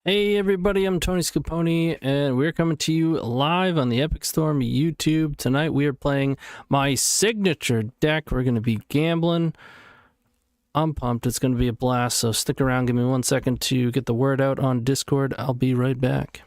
Hey everybody, I'm TonyScapone, and we're coming to you live on the Epic Storm YouTube. Tonight we are playing my signature deck. We're going to be gambling. I'm pumped. It's going to be a blast, so stick around. Give me 1 second to get the word out on Discord. I'll be right back.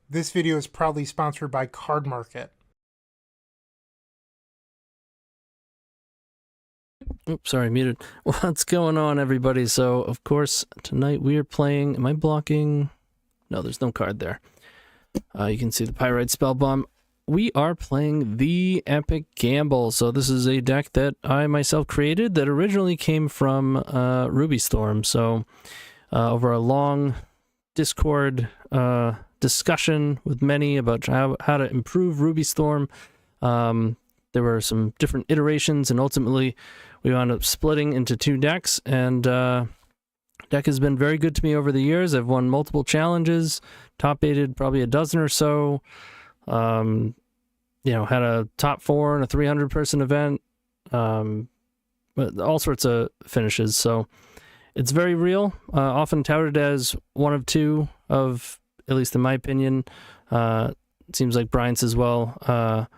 This video is proudly sponsored by Card Market. Oops, sorry, muted. What's going on, everybody? So, of course, tonight we are playing... Am I blocking? No, there's no card there. You can see the Pyrite Spellbomb. We are playing the Epic Gamble. So this is a deck that I myself created that originally came from Ruby Storm. So over a long Discord discussion with many about how to improve Ruby Storm, there were some different iterations, and ultimately we wound up splitting into two decks, and deck has been very good to me over the years. I've won multiple challenges, top aided probably a dozen or so. You know, had a top 4 in a 300 person event, but all sorts of finishes. So it's very real, often touted as one of two of, at least in my opinion, it seems like Brian's as well,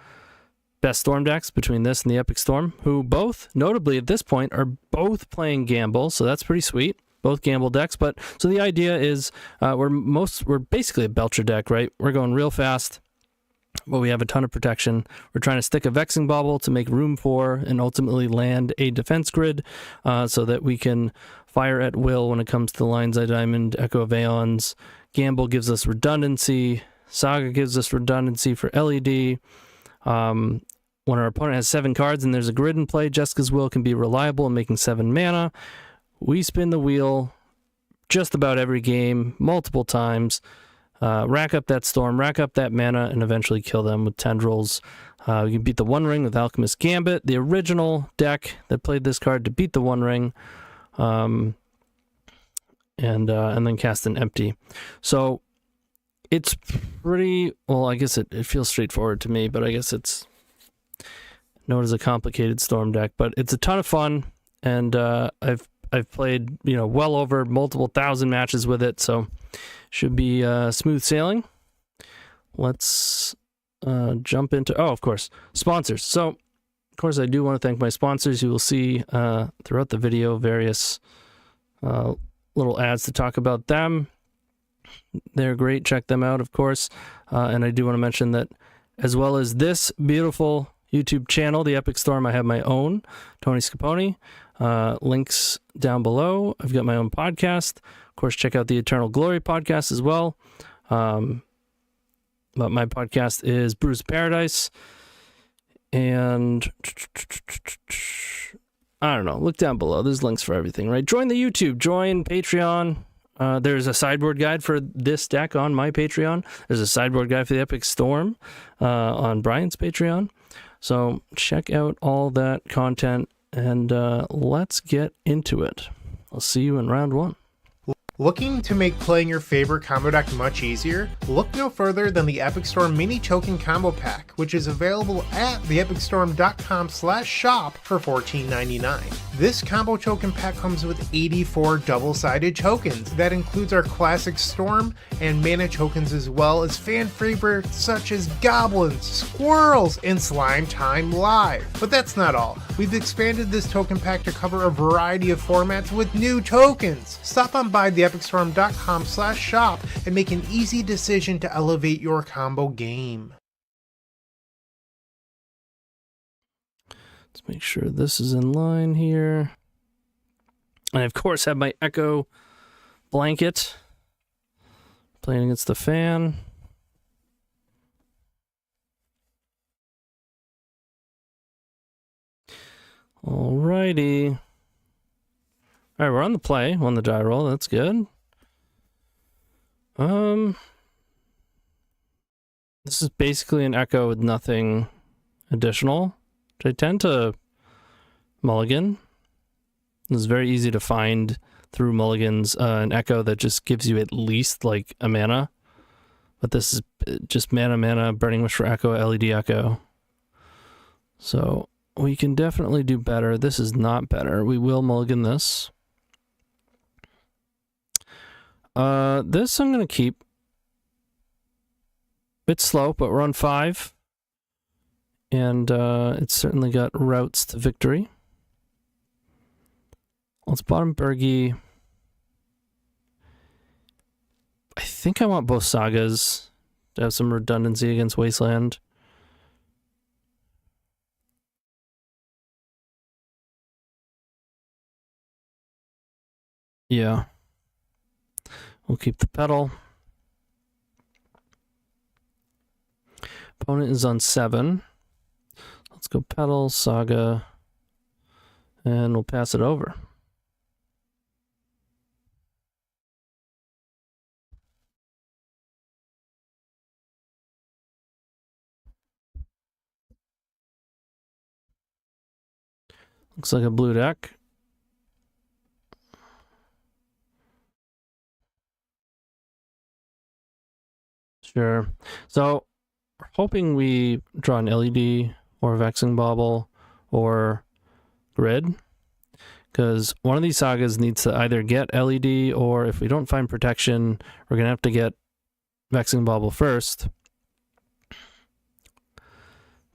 best Storm decks between this and the Epic Storm, who both, notably at this point, are both playing Gamble, so that's pretty sweet. Both Gamble decks, but so the idea is we're basically a Belcher deck, right? We're going real fast, but we have a ton of protection. We're trying to stick a Vexing Bauble to make room for and ultimately land a defense grid so that we can fire at will when it comes to the Lion's Eye Diamond, Echo of Aeons. Gamble gives us redundancy. Saga gives us redundancy for LED. When our opponent has 7 cards and there's a grid in play, Jessica's Will can be reliable in making 7 mana. We spin the wheel just about every game, multiple times, rack up that storm, rack up that mana, and eventually kill them with Tendrils. We can beat the One Ring with Alchemist Gambit, the original deck that played this card to beat the One Ring, and then cast an empty. So it's pretty, well, I guess it feels straightforward to me, but I guess it's known as a complicated storm deck, but it's a ton of fun, and I've played, you know, well over multiple thousand matches with it, so should be smooth sailing. Let's jump into, oh, of course, sponsors. So, of course, I do want to thank my sponsors. You will see throughout the video various little ads to talk about them. They're great. Check them out, of course. And I do want to mention that as well as this beautiful YouTube channel, The Epic Storm, I have my own, TonyScapone. Links down below. I've got my own podcast. Of course, check out the Eternal Glory podcast as well. But my podcast is Bruce Paradise. And I don't know. Look down below. There's links for everything, right? Join the YouTube. Join Patreon. There's a sideboard guide for this deck on my Patreon. There's a sideboard guide for the Epic Storm on Brian's Patreon. So check out all that content, and let's get into it. I'll see you in round 1. Looking to make playing your favorite combo deck much easier? Look no further than the Epic Storm Mini Token Combo Pack, which is available at theepicstorm.com/shop for $14.99. This combo token pack comes with 84 double-sided tokens. That includes our classic Storm and mana tokens, as well as fan favorites such as Goblins, Squirrels, and Slime Time Live. But that's not all. We've expanded this token pack to cover a variety of formats with new tokens. Stop on by theepicstorm.com/shop and make an easy decision to elevate your combo game. Let's make sure this is in line here. I, of course, have my Echo blanket playing against the fan. Alrighty. Alright, we're on the play, on the die roll. That's good. This is basically an Echo with nothing additional, which I tend to mulligan. It's very easy to find through mulligans an Echo that just gives you at least like a mana. But this is just mana, Burning Wish for Echo, LED Echo. So we can definitely do better. This is not better. We will mulligan this. This I'm going to keep. It's slow, but we're on 5. And it's certainly got routes to victory. Let's bottom Bergie. I think I want both Sagas to have some redundancy against Wasteland. Yeah. We'll keep the pedal. Opponent is on 7. Let's go pedal, Saga, and we'll pass it over. Looks like a blue deck. Sure. So, we're hoping we draw an LED or Vexing Bauble or Grid. Because one of these sagas needs to either get LED, or if we don't find protection, we're going to have to get Vexing Bauble first.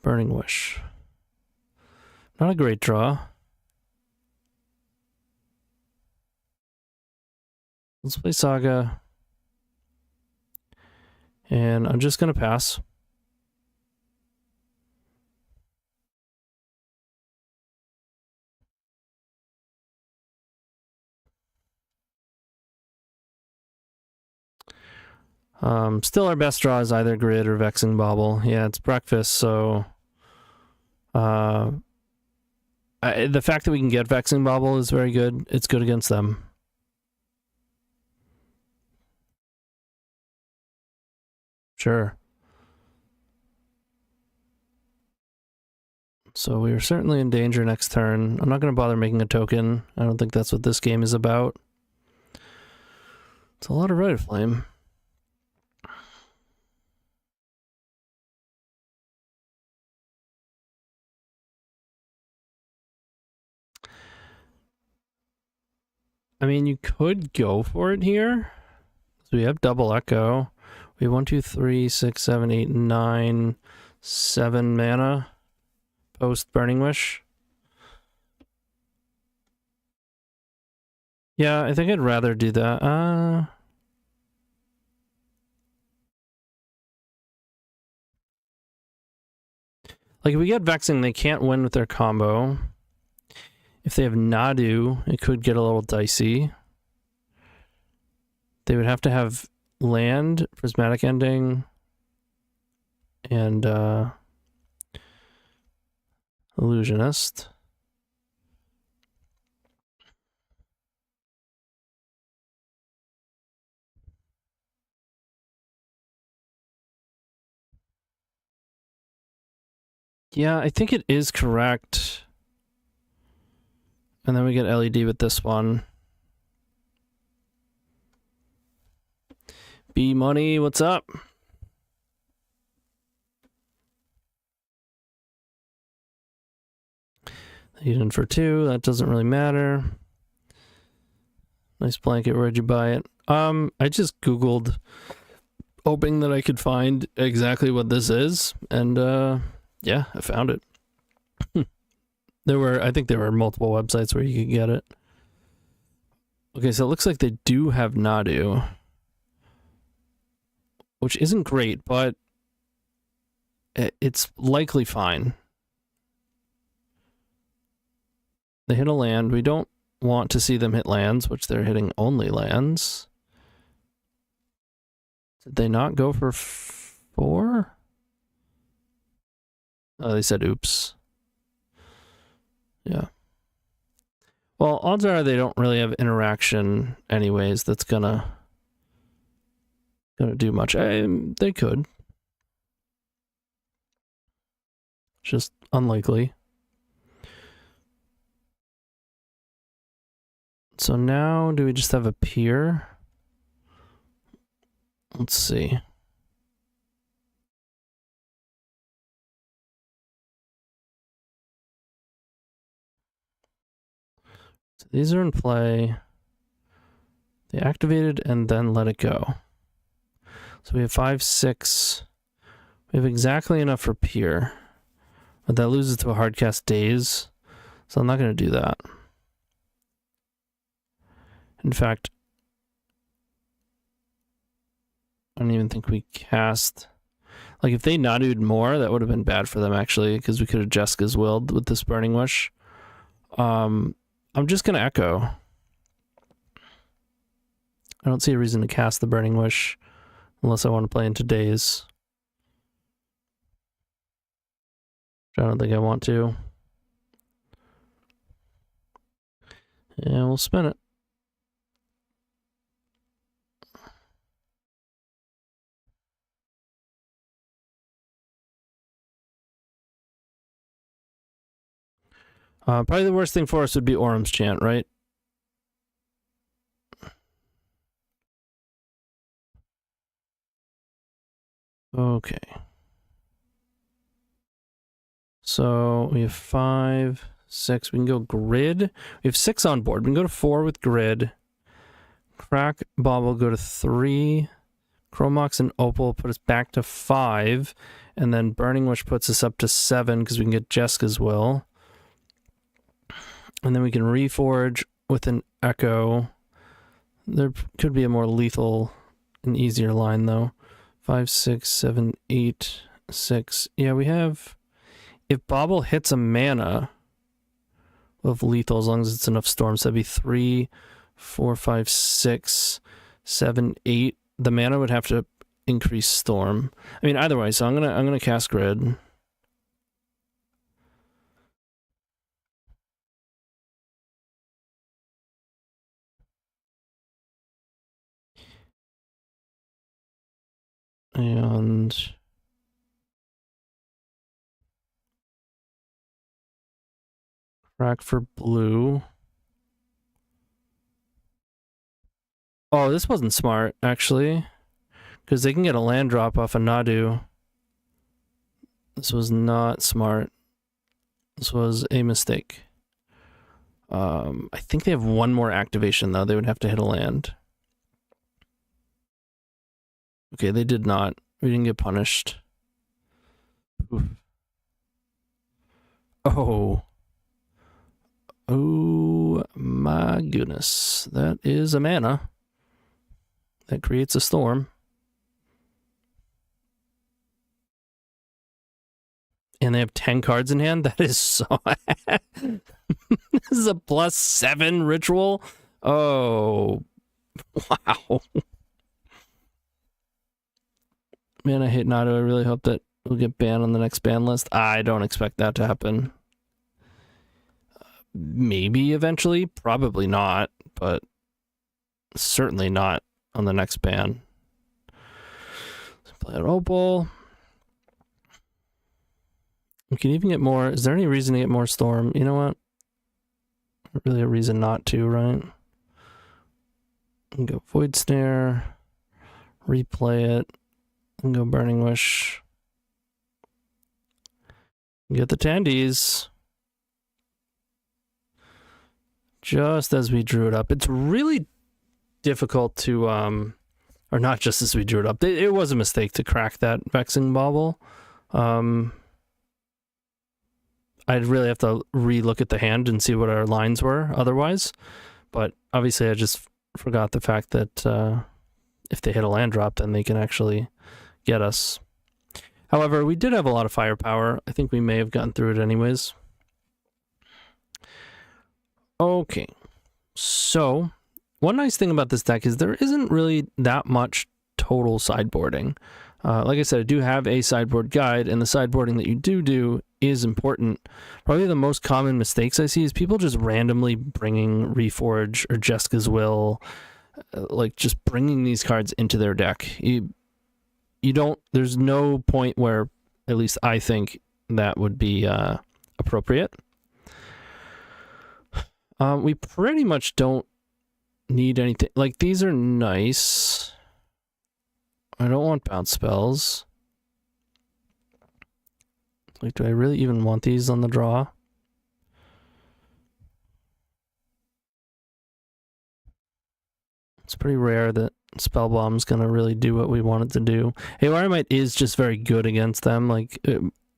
Burning Wish. Not a great draw. Let's play Saga. And I'm just going to pass. Still our best draw is either Grid or Vexing Bauble. Yeah, it's breakfast, so the fact that we can get Vexing Bauble is very good. It's good against them. Sure. So we are certainly in danger next turn. I'm not going to bother making a token. I don't think that's what this game is about. It's a lot of Rite of Flame. I mean, you could go for it here. So we have double Echo. We have 1, 2, 3, 6, 7, 8, 9, 7 mana post Burning Wish. Yeah, I think I'd rather do that. Like, if we get Vexing, they can't win with their combo. If they have Nadu, it could get a little dicey. They would have to have land, Prismatic Ending, and Illusionist. Yeah, I think it is correct. And then we get LED with this one. B Money, what's up? Eden for 2, that doesn't really matter. Nice blanket, where'd you buy it? I just Googled, hoping that I could find exactly what this is, and yeah, I found it. I think there were multiple websites where you could get it. Okay, so it looks like they do have Nadu, which isn't great, but it's likely fine. They hit a land. We don't want to see them hit lands, which they're hitting only lands. Did they not go for 4? Oh, they said oops. Yeah. Well, odds are they don't really have interaction anyways that's gonna do much. They could. Just unlikely. So now, do we just have a pier? Let's see. So these are in play. They activated and then let it go. So we have 5, 6. We have exactly enough for pier. But that loses to a hard cast daze. So I'm not going to do that. In fact, I don't even think we cast... Like, if they Nadu'd more, that would have been bad for them, actually, because we could have Jessica's willed with this Burning Wish. I'm just going to Echo. I don't see a reason to cast the Burning Wish unless I want to play into days. I don't think I want to. Yeah, we'll spin it. Probably the worst thing for us would be Orum's Chant, right? Okay. So we have 5, 6. We can go grid. We have 6 on board. We can go to 4 with grid. Crack Bauble go to 3. Chromox and Opal put us back to 5. And then Burning Wish puts us up to 7 because we can get Jessica's Will. And then we can reforge with an Echo. There could be a more lethal and easier line, though. 5, 6, 7, 8, 6. Yeah, we have... If Bauble hits a mana of lethal, as long as it's enough storms, that'd be 3, 4, 5, 6, 7, 8. The mana would have to increase storm. I mean, either way, so I'm gonna cast grid. And crack for blue. Oh, this wasn't smart, actually. Because they can get a land drop off a Nadu. This was not smart. This was a mistake. I think they have one more activation, though. They would have to hit a land. Okay, they did not. We didn't get punished. Oof. Oh. Oh my goodness. That is a mana. That creates a storm. And they have 10 cards in hand? That is so... This is a +7 ritual? Oh. Wow. Man, I hate Nadu. I really hope that we'll get banned on the next ban list. I don't expect that to happen. Maybe eventually. Probably not. But certainly not on the next ban. Let's play an Opal. We can even get more. Is there any reason to get more storm? You know what? Not really a reason not to, right? We can go Void Snare. replay it, and go Burning Wish. Get the Tendies. Just as we drew it up. It's really difficult to, or not just as we drew it up. It was a mistake to crack that Vexing Bauble. I'd really have to re-look at the hand and see what our lines were otherwise. But obviously I just forgot the fact that if they hit a land drop, then they can actually get us. However, we did have a lot of firepower. I think we may have gotten through it anyways. Okay, so one nice thing about this deck is there isn't really that much total sideboarding. Like I said, I do have a sideboard guide, and the sideboarding that you do is important. Probably the most common mistakes I see is people just randomly bringing Reforge or Jeska's Will, like just bringing these cards into their deck. You don't, there's no point where, at least I think, that would be appropriate. We pretty much don't need anything. Like, these are nice. I don't want bounce spells. Like, do I really even want these on the draw? It's pretty rare that Spellbomb's gonna really do what we want it to do. Haywire Mite is just very good against them. Like,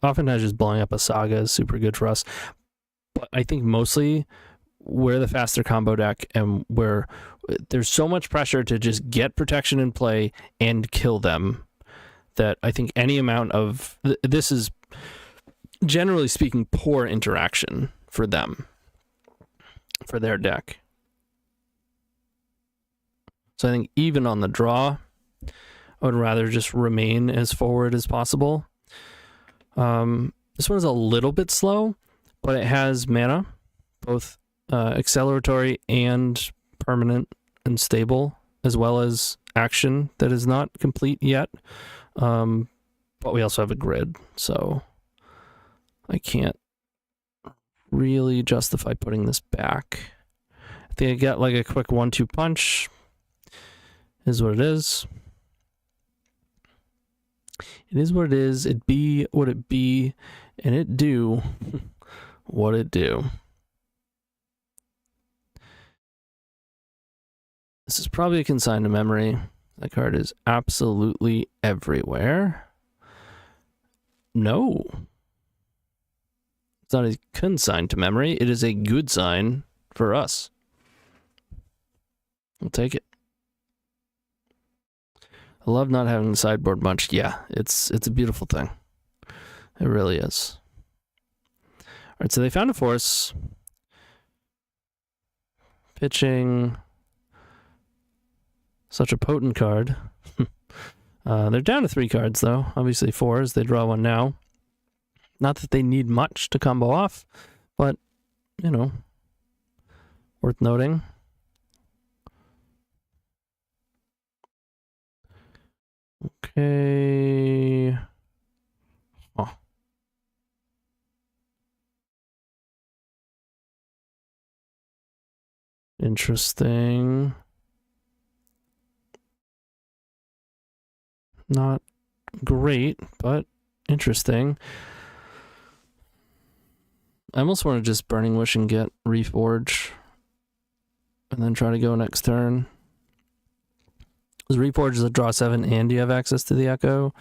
oftentimes just blowing up a Saga is super good for us. But I think mostly we're the faster combo deck, and where there's so much pressure to just get protection in play and kill them, that I think any amount of this is, generally speaking, poor interaction for them, for their deck. So I think even on the draw, I would rather just remain as forward as possible. This one's a little bit slow, but it has mana, both acceleratory and permanent and stable, as well as action that is not complete yet. But we also have a grid, so I can't really justify putting this back. I think I got like a quick 1-2 punch. Is what it is. It is what it is. It be what it be, and it do what it do. This is probably a consign to memory. That card is absolutely everywhere. No. It's not a consign to memory. It is a good sign for us. We'll take it. I love not having the sideboard much. Yeah, it's a beautiful thing. It really is. All right, so they found a force. Pitching such a potent card. They're down to 3 cards, though. Obviously 4 as they draw one now. Not that they need much to combo off, but, you know, worth noting. Okay. Oh. Interesting. Not great, but interesting. I almost want to just Burning Wish and get Reforge, and then try to go next turn. Because Reforge is a draw 7 and you have access to the Echo.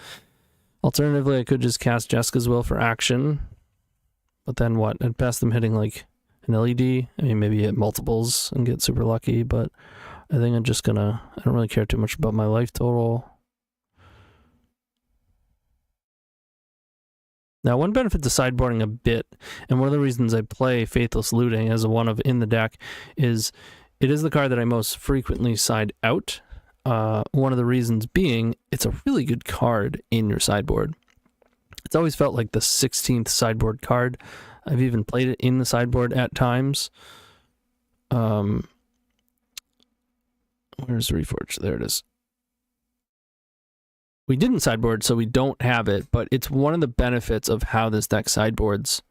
Alternatively, I could just cast Jeska's Will for action. But then what? I'd pass them hitting like an LED. I mean, maybe hit multiples and get super lucky, but I think I'm just gonna, I don't really care too much about my life total. Now, one benefit to sideboarding a bit, and one of the reasons I play Faithless Looting as a one of in the deck, is it is the card that I most frequently side out. One of the reasons being, it's a really good card in your sideboard. It's always felt like the 16th sideboard card. I've even played it in the sideboard at times. Where's Reforge? There it is. We didn't sideboard, so we don't have it, but it's one of the benefits of how this deck sideboards.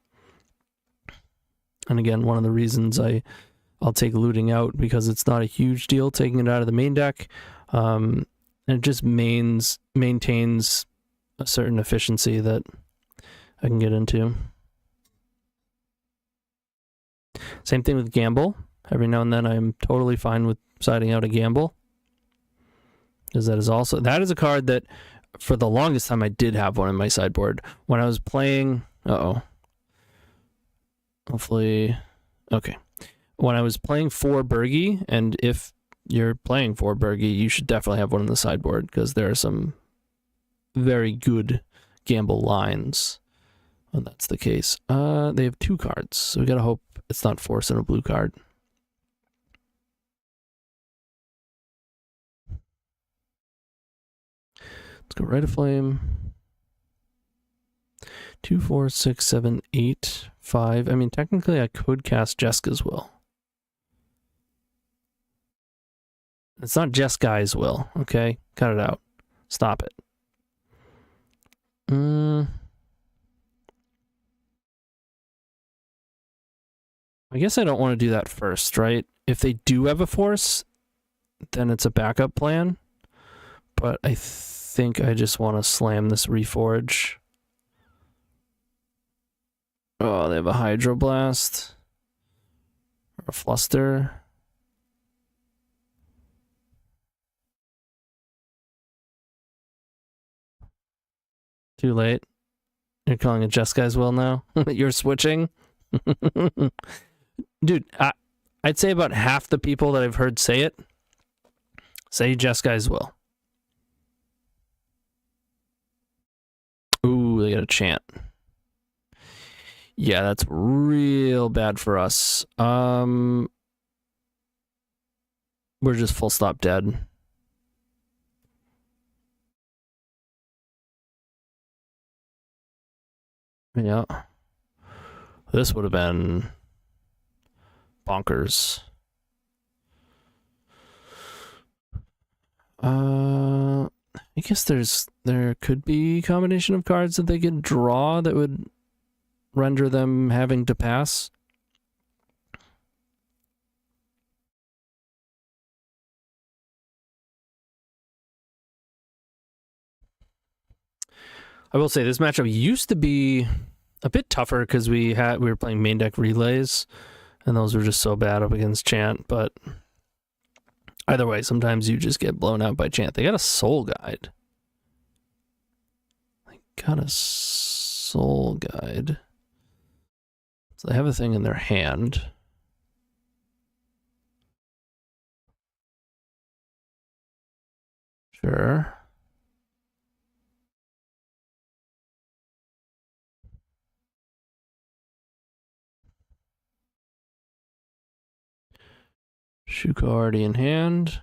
And again, one of the reasons I'll take Looting out, because it's not a huge deal taking it out of the main deck. And it just maintains a certain efficiency that I can get into. Same thing with Gamble. Every now and then I'm totally fine with siding out a Gamble. Because that is a card that for the longest time I did have one in my sideboard. When I was playing... Hopefully... Okay. When I was playing 4 Burgi, and if you're playing 4 Burgi, you should definitely have one in the sideboard, because there are some very good Gamble lines when that's the case. They have 2 cards, so we gotta hope it's not Force and a blue card. Let's go Rite of Flame. 2, 4, 6, 7, 8, 5. I mean, technically I could cast Jeska's Will. It's not Jesgai's Will, okay? Cut it out. Stop it. I guess I don't want to do that first, right? If they do have a Force, then it's a backup plan. But I think I just want to slam this Reforge. Oh, they have a Hydroblast. Or a Fluster. Too late. You're calling it Jesgai's Will now? You're switching? Dude, I'd say about half the people that I've heard say it say Jesgai's Will. Ooh, they got a chant. Yeah, that's real bad for us. We're just full stop dead. Yeah. This would have been bonkers. I guess there could be a combination of cards that they could draw that would render them having to pass. I will say this matchup used to be a bit tougher because we were playing main deck relays, and those were just so bad up against Chant. But either way, sometimes you just get blown out by Chant. They got a Soul Guide. So they have a thing in their hand. Sure. Shuko already in hand.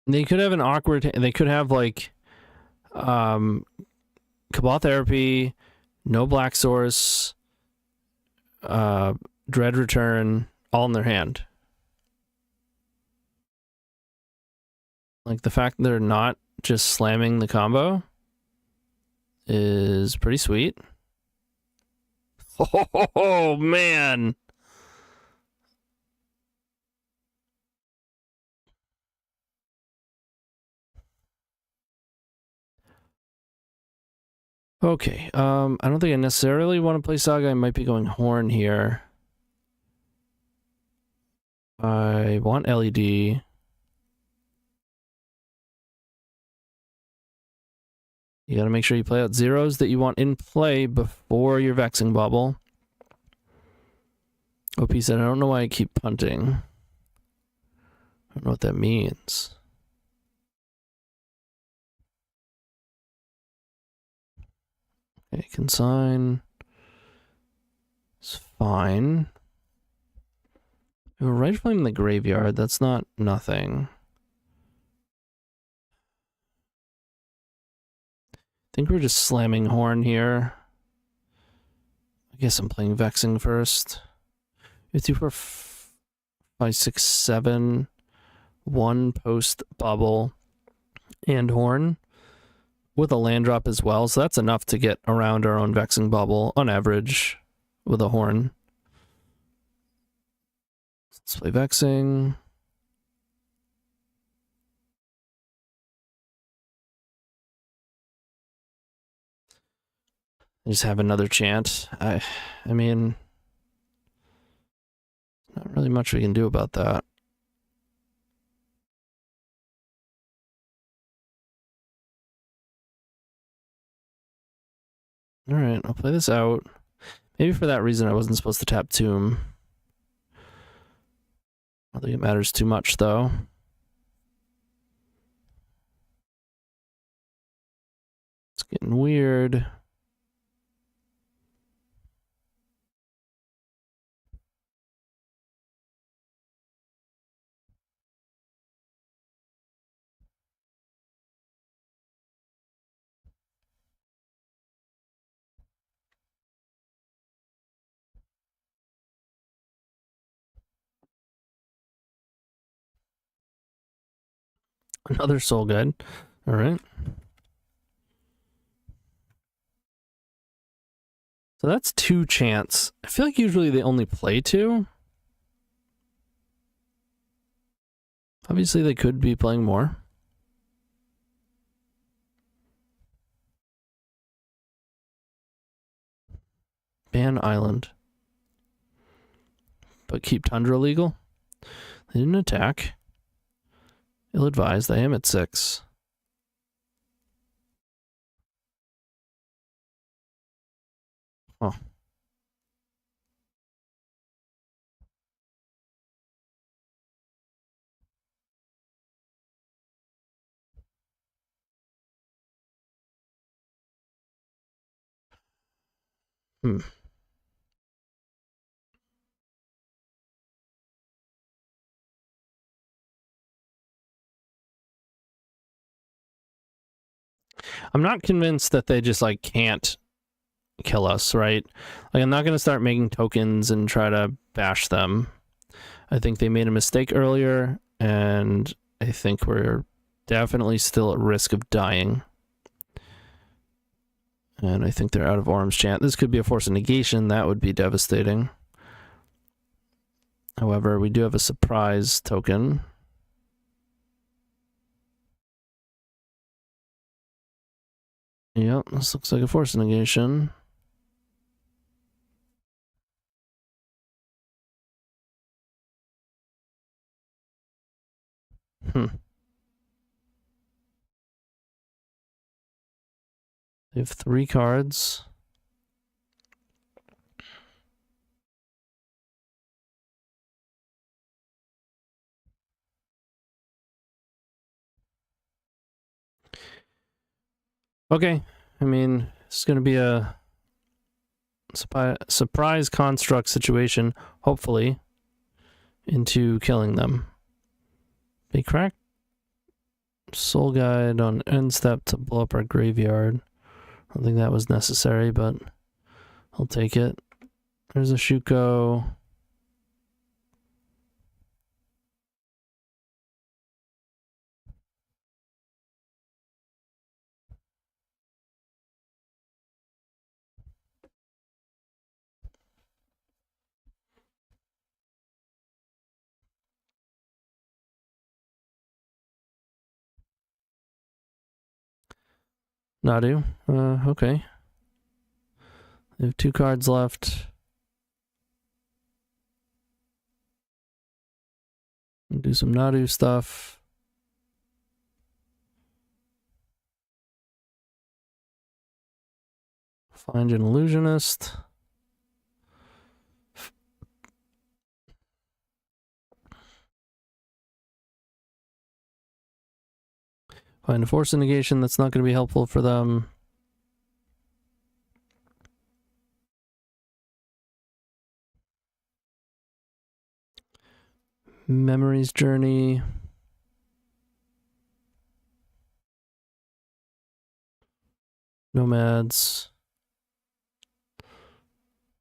They could have an awkward... They could have, like... Cabal Therapy, no Black Source, Dread Return, all in their hand. Like, the fact that they're not just slamming the combo is pretty sweet. Oh, man! Okay, I don't think I necessarily want to play Saga. I might be going Horn here. I want LED. You gotta make sure you play out zeros that you want in play before your Vexing Bubble. OP said, I don't know why I keep punting. I don't know what that means. Okay, consign. It's fine. We have a Right Flame in the graveyard. That's not nothing. I think we're just slamming Horn here. I guess I'm playing Vexing first. 2, 4, 5, 6, 7. 1 post bubble and Horn. with a land drop as well, so that's enough to get around our own Vexing Bubble on average with a horn. Let's play Vexing. Just have another chant. I mean, not really much we can do about that. Alright, I'll play this out. Maybe for that reason I wasn't supposed to tap Tomb. I don't think it matters too much, though. It's getting weird. Another Soul Guide. Alright. So that's 2 chants. I feel like usually they only play 2. Obviously they could be playing more. Ban Island. But keep Tundra legal. They didn't attack. Ill-advised, I am at 6. Oh. I'm not convinced that they just, like, can't kill us, right? Like, I'm not going to start making tokens and try to bash them. I think they made a mistake earlier, and I think we're definitely still at risk of dying. And I think they're out of Orm's Chant. This could be a Force of Negation. That would be devastating. However, we do have a surprise token. Yep, this looks like a Force of Negation. They have 3 cards. Okay, I mean, it's going to be a surprise construct situation, hopefully, into killing them. They cracked Soul Guide on end step to blow up our graveyard. I don't think that was necessary, but I'll take it. There's a Shuko. Nadu. Okay. They have 2 cards left. Do some Nadu stuff. Find an illusionist. Find a Force of Negation that's not going to be helpful for them. Memory's Journey. Nomads.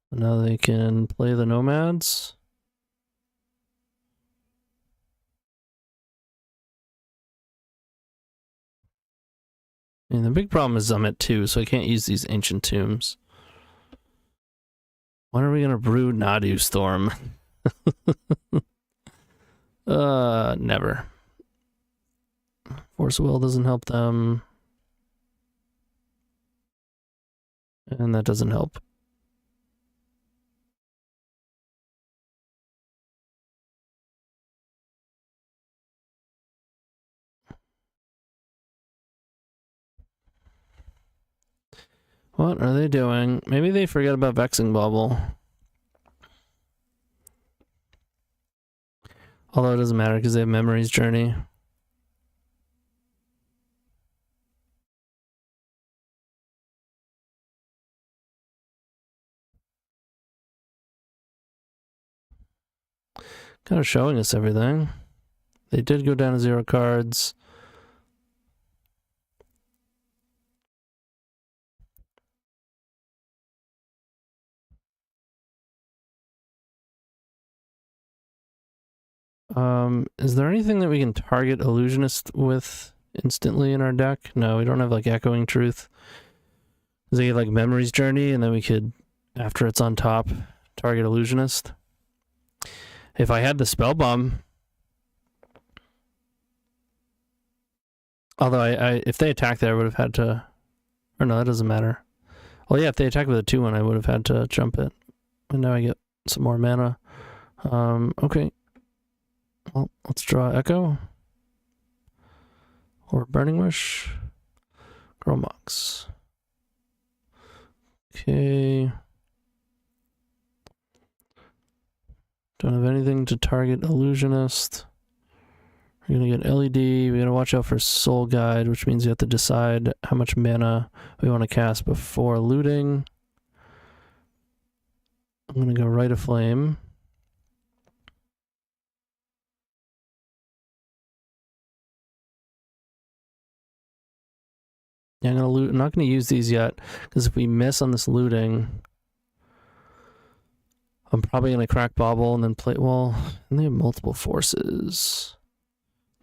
Now they can play the Nomads. And the big problem is I'm at 2, so I can't use these ancient tombs. When are we gonna brew Nadu Storm? Never. Force of Will doesn't help them. And that doesn't help. What are they doing? Maybe they forget about Vexing Bubble. Although it doesn't matter because they have Memory's Journey. Kind of showing us everything. They did go down to 0 cards. Is there anything that we can target Illusionist with instantly in our deck? No, we don't have like Echoing Truth. Is it like Memory's Journey, and then we could, after it's on top, target Illusionist? If I had the Spellbomb, although if they attacked there, I would have had to, or no, that doesn't matter. Well, yeah, if they attack with a 2-1, I would have had to jump it. And now I get some more mana. Okay. Well, let's draw Echo. Or Burning Wish. Gromox. Okay. Don't have anything to target Illusionist. We're gonna get LED. We gotta watch out for Soul Guide, which means you have to decide how much mana we want to cast before looting. I'm gonna go Rite of Flame. Yeah, I'm gonna loot. I'm not gonna use these yet because if we miss on this looting, I'm probably gonna crack Bobble and then play. Well, and they have multiple forces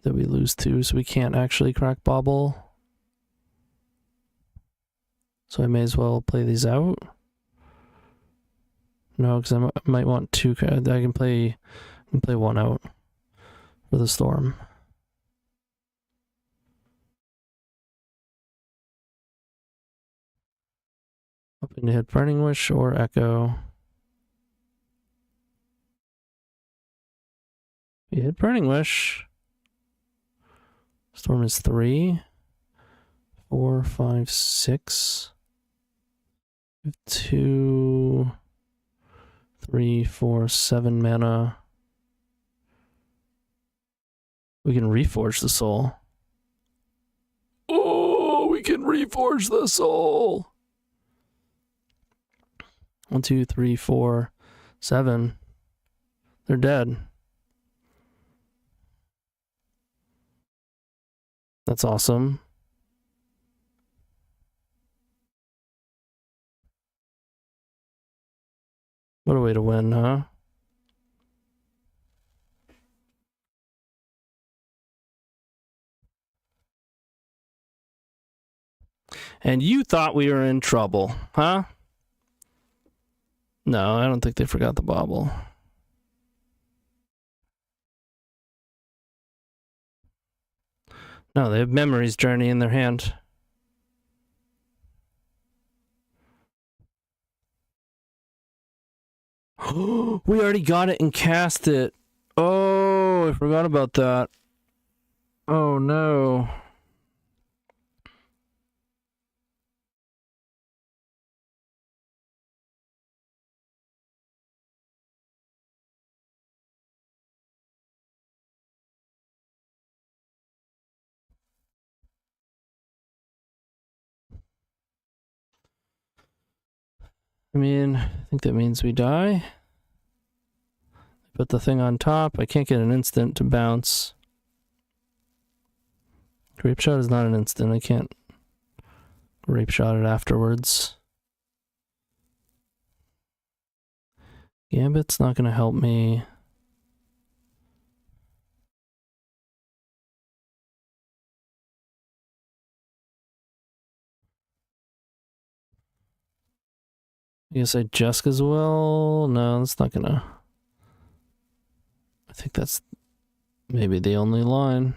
that we lose to, so we can't actually crack Bobble. So I may as well play these out. No, because I might want 2. I can play 1 out for the Storm. Hoping to hit Burning Wish or Echo. We hit Burning Wish. Storm is 3, 4, 5, 6. 2, 3, 4, 7 mana. We can reforge the soul. Oh, we can reforge the soul. 1, 2, 3, 4, 7. They're dead. That's awesome. What a way to win, huh? And you thought we were in trouble, huh? No, I don't think they forgot the Bobble. No, they have Memory's Journey in their hand. We already got it and cast it. Oh, I forgot about that. Oh no. I mean, I think that means we die. Put the thing on top. I can't get an instant to bounce. Grape Shot is not an instant. I can't Grape Shot it afterwards. Gambit's not going to help me. I guess I Jesk as well. No, that's not gonna. I think that's maybe the only line.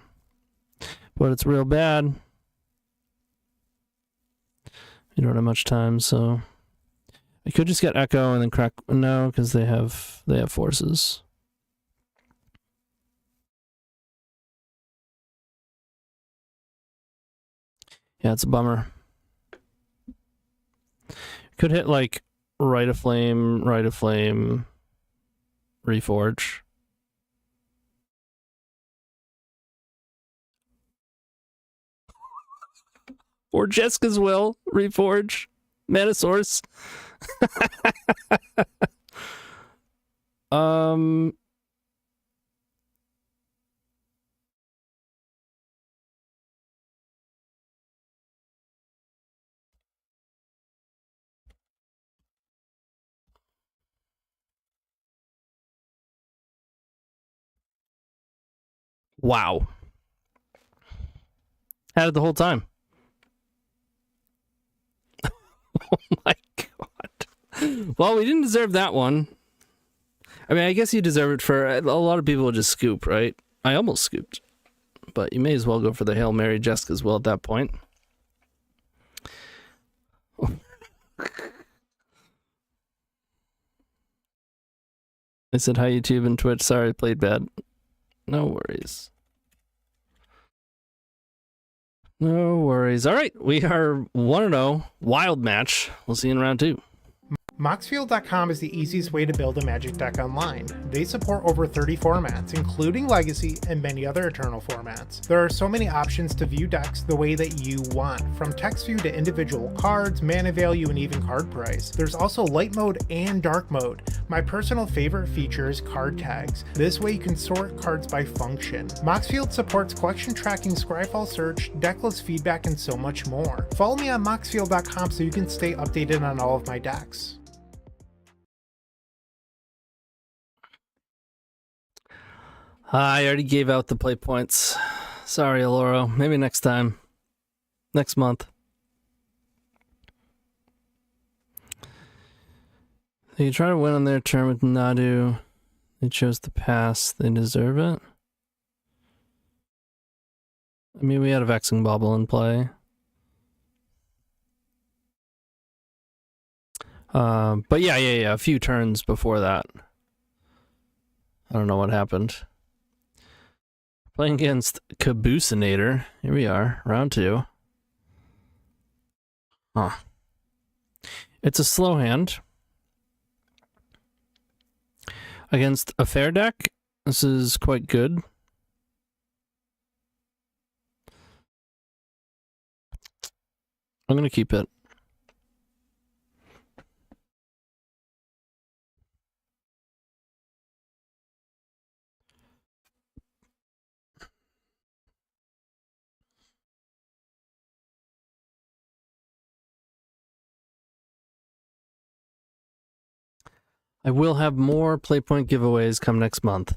But it's real bad. You don't have much time, so I could just get Echo and then crack. No, because they have forces. Yeah, it's a bummer. Could hit like Rite of Flame, Reforge. Or Jeska's Will, Reforge, Mana Source. Wow. Had it the whole time. Oh my god. Well, we didn't deserve that one. I mean, I guess you deserve it for... A lot of people just scoop, right? I almost scooped. But you may as well go for the Hail Mary Jesk as well at that point. I said hi YouTube and Twitch. Sorry, I played bad. No worries. No worries. All right, we are 1-0. Wild match. We'll see you in round 2. Moxfield.com is the easiest way to build a Magic deck online. They support over 30 formats, including Legacy and many other Eternal formats. There are so many options to view decks the way that you want, from text view to individual cards, mana value, and even card price. There's also light mode and dark mode. My personal favorite feature is card tags. This way you can sort cards by function. Moxfield supports collection tracking, Scryfall search, decklist feedback, and so much more. Follow me on Moxfield.com so you can stay updated on all of my decks. I already gave out the play points. Sorry, Aloro. Maybe next time. Next month. They try to win on their turn with Nadu. They chose to pass. They deserve it. I mean, we had a Vexing Bauble in play. But yeah, a few turns before that. I don't know what happened. Playing against Cabooseinator. Here we are, round 2. Huh. It's a slow hand. Against a fair deck, this is quite good. I'm going to keep it. I will have more Playpoint giveaways come next month.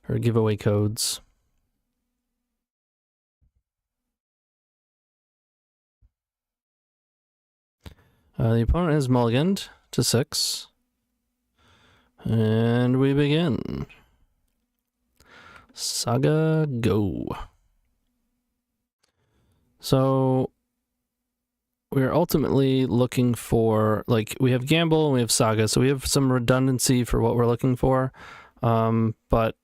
Or giveaway codes. The opponent has mulliganed to 6. And we begin. Saga, go. So we're ultimately looking for, like, we have Gamble and we have Saga, so we have some redundancy for what we're looking for. But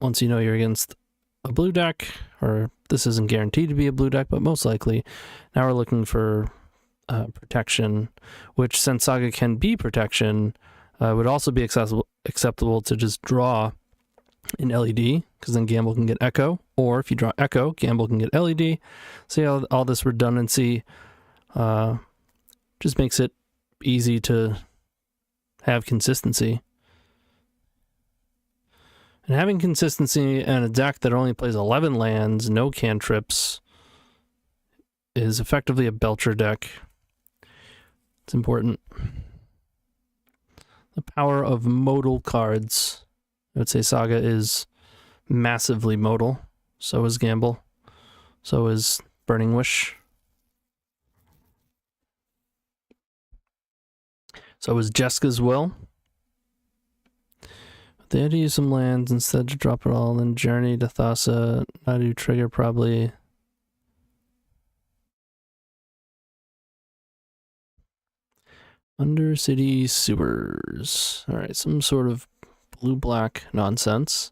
once you know you're against a blue deck, or this isn't guaranteed to be a blue deck, but most likely, now we're looking for protection, which, since Saga can be protection, would also be acceptable to just draw an LED, because then Gamble can get Echo, or if you draw Echo, Gamble can get LED. See how all this redundancy just makes it easy to have consistency. And having consistency in a deck that only plays 11 lands, no cantrips, is effectively a Belcher deck. It's important. The power of modal cards. I would say Saga is massively modal. So is Gamble. So is Burning Wish. So it was Jeska's will. They had to use some lands instead to drop it all, then Journey to Thassa. Nadu trigger probably. Undercity Sewers. Alright, some sort of blue-black nonsense.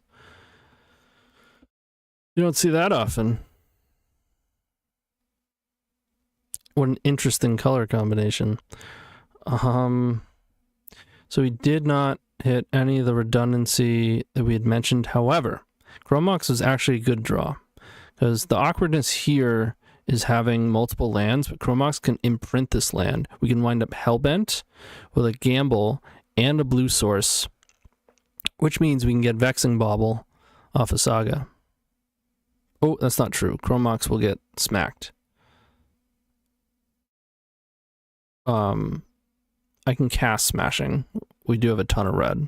You don't see that often. What an interesting color combination. So we did not hit any of the redundancy that we had mentioned. However, Chromox was actually a good draw, because the awkwardness here is having multiple lands, but Chromox can imprint this land. We can wind up Hellbent with a gamble and a blue source, which means we can get Vexing Bauble off of Saga. Oh, that's not true. Chromox will get smacked. I can cast Smashing. We do have a ton of red.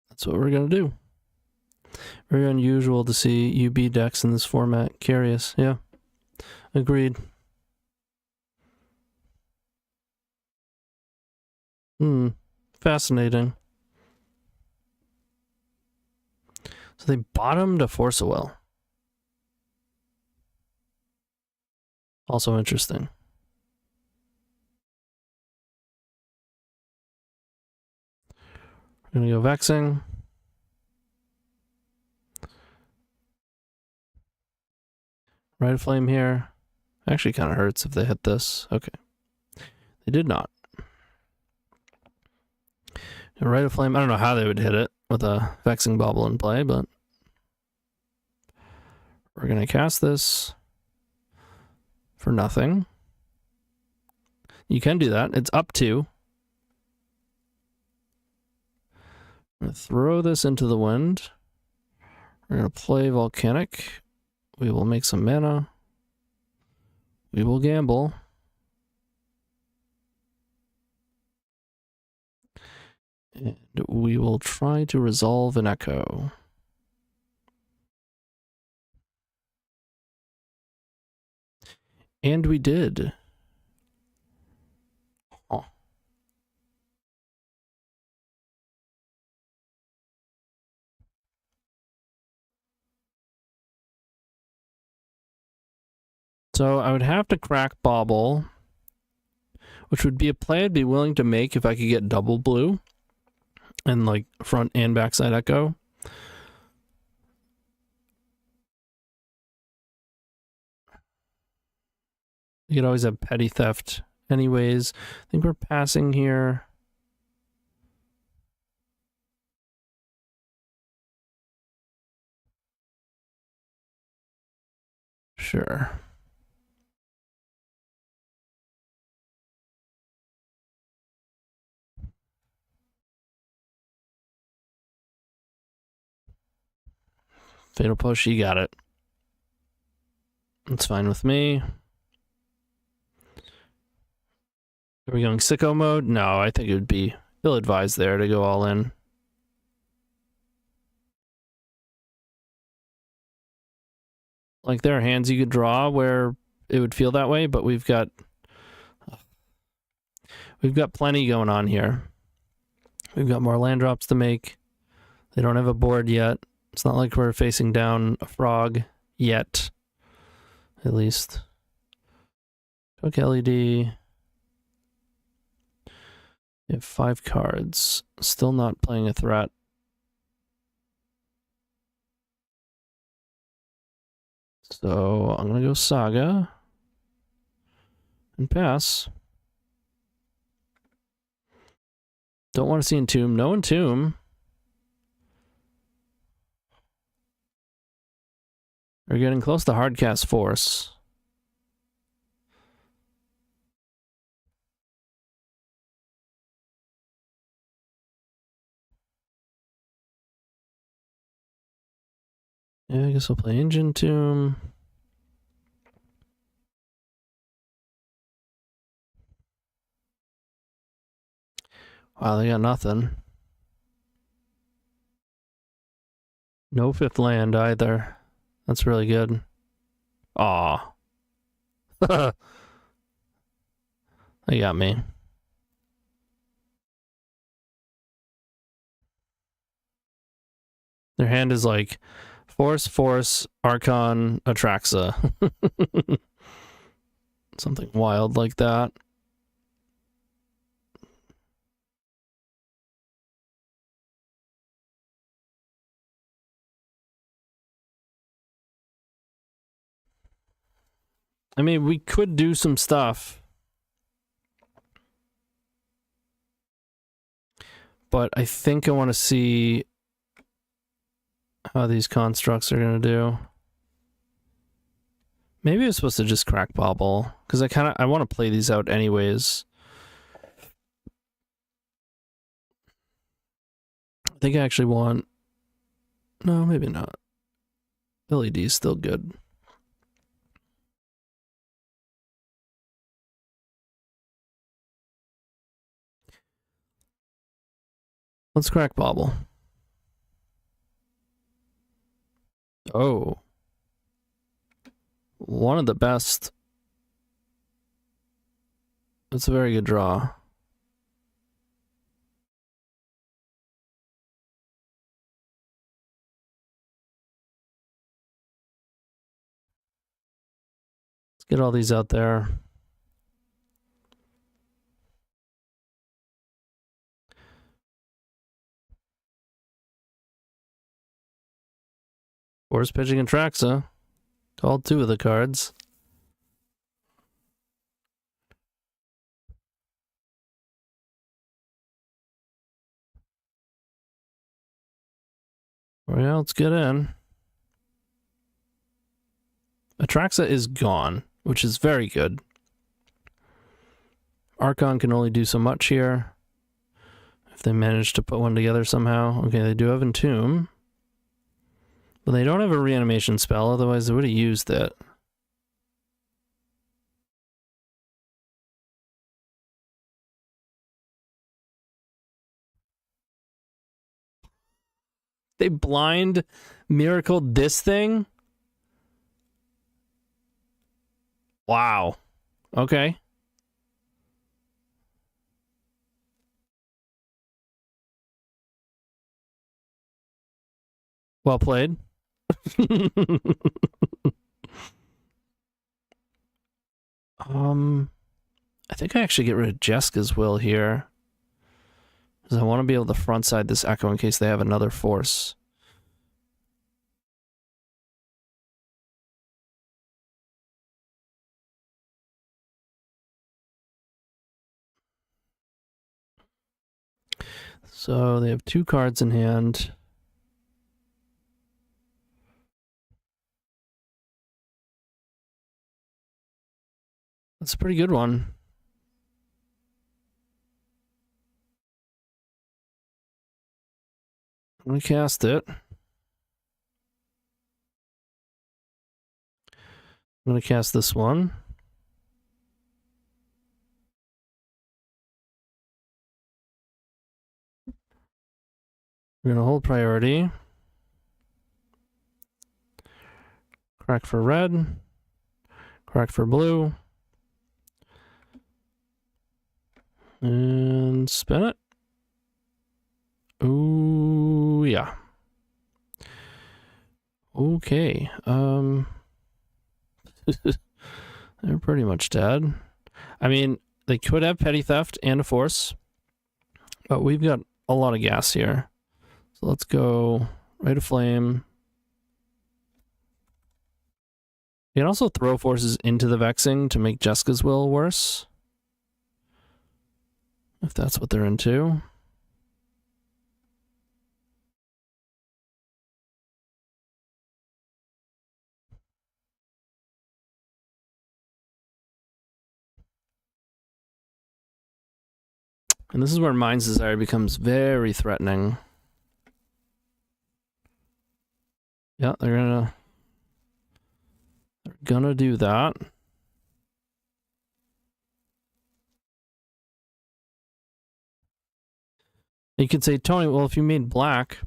That's what we're gonna do. Very unusual to see UB decks in this format. Curious, yeah. Agreed. Fascinating. So they bottomed a Force of Will. Also interesting. We're gonna go Vexing. Red Flame here. Actually kind of hurts if they hit this. Okay. They did not. Red Flame, I don't know how they would hit it with a Vexing Bauble in play, but we're gonna cast this for nothing. You can do that. It's up to. I'm going to throw this into the wind. We're going to play Volcanic. We will make some mana. We will gamble. And we will try to resolve an Echo. And we did. Oh. So I would have to crack Bauble, which would be a play I'd be willing to make if I could get double blue and like front and backside Echo. You could always have Petty Theft anyways. I think we're passing here. Sure. Fatal Push, you got it. That's fine with me. Are we going sicko mode? No, I think it would be ill-advised there to go all in. Like, there are hands you could draw where it would feel that way, but we've got plenty going on here. We've got more land drops to make. They don't have a board yet. It's not like we're facing down a frog yet, at least. Took LED. You have 5 cards. Still not playing a threat. So I'm going to go Saga and pass. Don't want to see Entomb. No Entomb. We're getting close to Hardcast Force. Yeah, I guess I'll play Engine Tomb. Wow, they got nothing. No 5th land either. That's really good. Aw. That They got me. Their hand is like Force, Archon, Atraxa. Something wild like that. I mean, we could do some stuff. But I think I want to see how these constructs are going to do. Maybe I'm supposed to just crack Bobble, because I want to play these out anyways. I think I actually want... No, maybe not. LED is still good. Let's crack Bobble. Oh. One of the best. That's a very good draw. Let's get all these out there. Force pitching and Traxa. All two of the cards. Well, let's get in. Atraxa is gone, which is very good. Archon can only do so much here. If they manage to put one together somehow. Okay, they do have Entomb. But they don't have a reanimation spell, otherwise they would have used it. They blind miracled this thing? Wow. Okay. Well played. I think I actually get rid of Jeska's Will here. Because I want to be able to frontside this Echo in case they have another force. So they have two cards in hand. That's a pretty good one. I'm going to cast it. I'm going to cast this one. We're going to hold priority. Crack for red. Crack for blue. And spin it. Ooh, yeah. Okay. They're pretty much dead. I mean, they could have Petty Theft and a Force, but we've got a lot of gas here. So let's go Rite of Flame. You can also throw forces into the Vexing to make Jeska's Will worse. If that's what they're into. And this is where Mind's Desire becomes very threatening. Yeah, they're gonna do that. You could say, Tony, well, if you made black,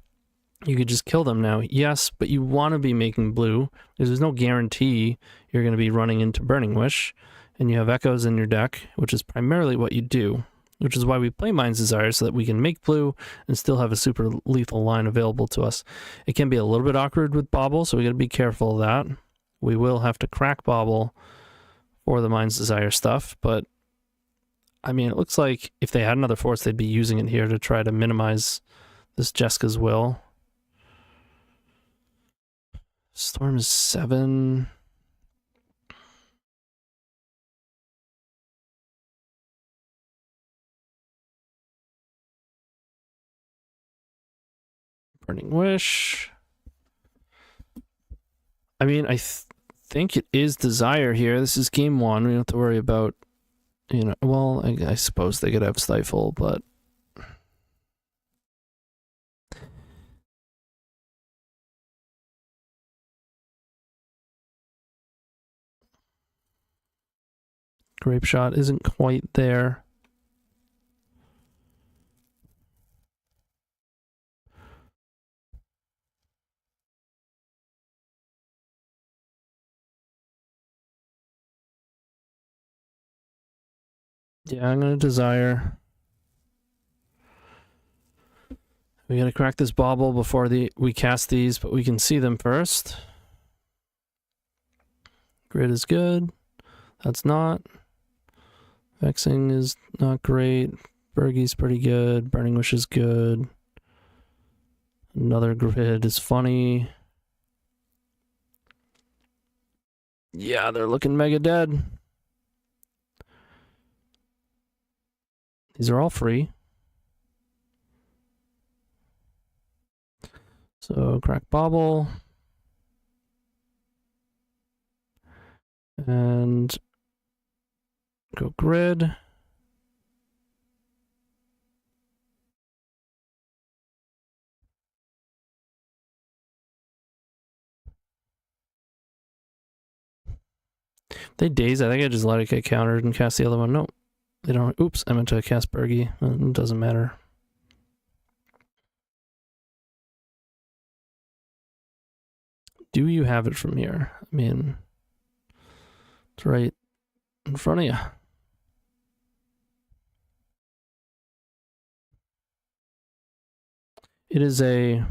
you could just kill them now. Yes, but you want to be making blue, because there's no guarantee you're going to be running into Burning Wish. and you have echoes in your deck, which is primarily what you do, which is why we play Mind's Desire, so that we can make blue and still have a super lethal line available to us. It can be a little bit awkward with Bobble, so we got to be careful of that. We will have to crack Bobble for the Mind's Desire stuff, but I mean, it looks like if they had another force, they'd be using it here to try to minimize this Jeska's Will. Storm is 7. Burning Wish. I mean, I think it is Desire here. This is game 1. We don't have to worry about, you know, well, I suppose they could have Stifle, but Grape Shot isn't quite there. Yeah, I'm going to Desire. We got to crack this Bobble before we cast these, but we can see them first. Grid is good. That's not. Vexing is not great. Bergie's pretty good. Burning Wish is good. Another Grid is funny. Yeah, they're looking mega dead. These are all free. So crack Bobble. And go Grid. They daze. I think I just let it get countered and cast the other one. Nope. They don't. Oops, I meant to cast Bergie. It doesn't matter. Do you have it from here? I mean, it's right in front of you. It is a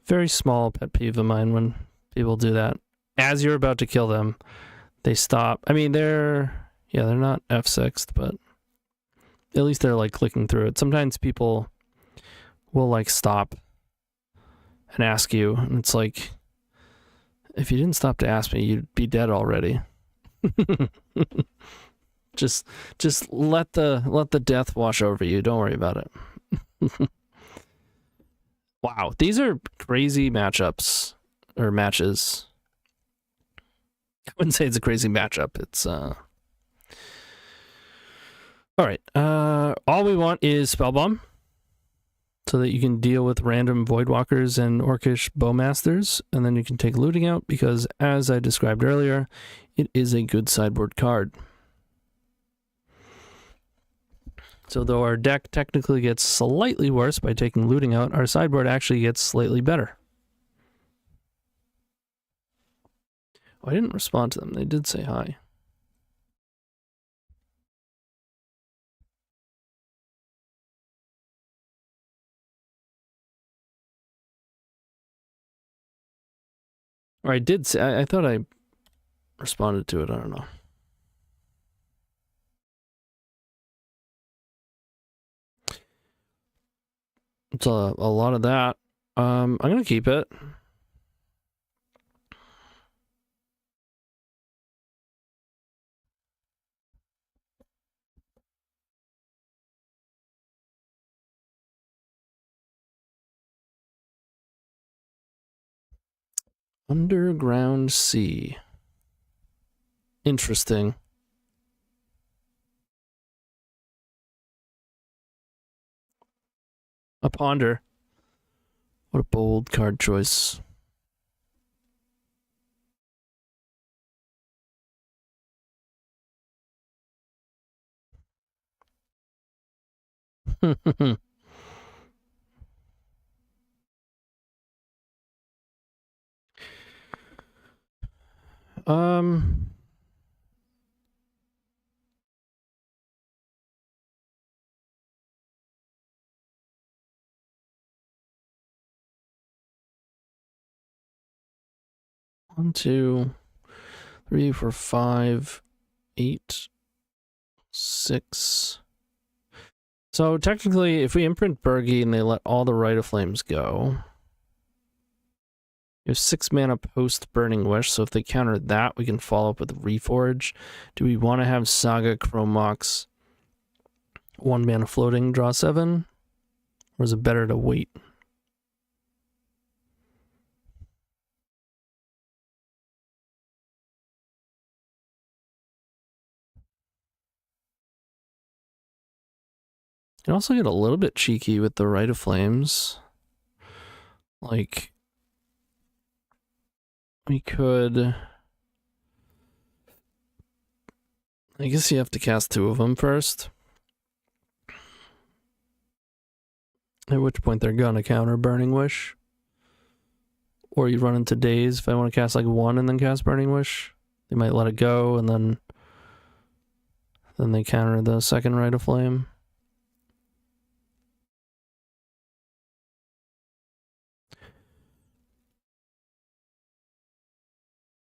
very small pet peeve of mine when people do that. As you're about to kill them, they stop. I mean, they're not F6'd, but at least they're like clicking through it. Sometimes people will like stop and ask you, and it's like, if you didn't stop to ask me, you'd be dead already. just let the death wash over you. Don't worry about it. Wow, these are crazy matchups or matches. I wouldn't say it's a crazy matchup. It's all right. All we want is Spellbomb, so that you can deal with random Voidwalkers and Orcish Bowmasters, and then you can take Looting out, because as I described earlier, it is a good sideboard card. So though our deck technically gets slightly worse by taking Looting out, our sideboard actually gets slightly better. Oh, I didn't respond to them. They did say hi. Or I did say, I thought I responded to it. I don't know. It's a lot of that. I'm going to keep it. Underground Sea. Interesting. A Ponder. What a bold card choice. 1, 2, 3, 4, 5, 8, 6. So technically, if we imprint Bergie and they let all the Rite of Flames go, you have 6 mana post Burning Wish, so if they counter that, we can follow up with Reforge. Do we want to have Saga, Chromox, 1 mana floating, draw 7? Or is it better to wait? You can also get a little bit cheeky with the Rite of Flames. Like, we could... I guess you have to cast 2 of them first. At which point they're gonna counter Burning Wish. Or you run into Daze if I want to cast like 1 and then cast Burning Wish. They might let it go and then they counter the second Rite of Flame.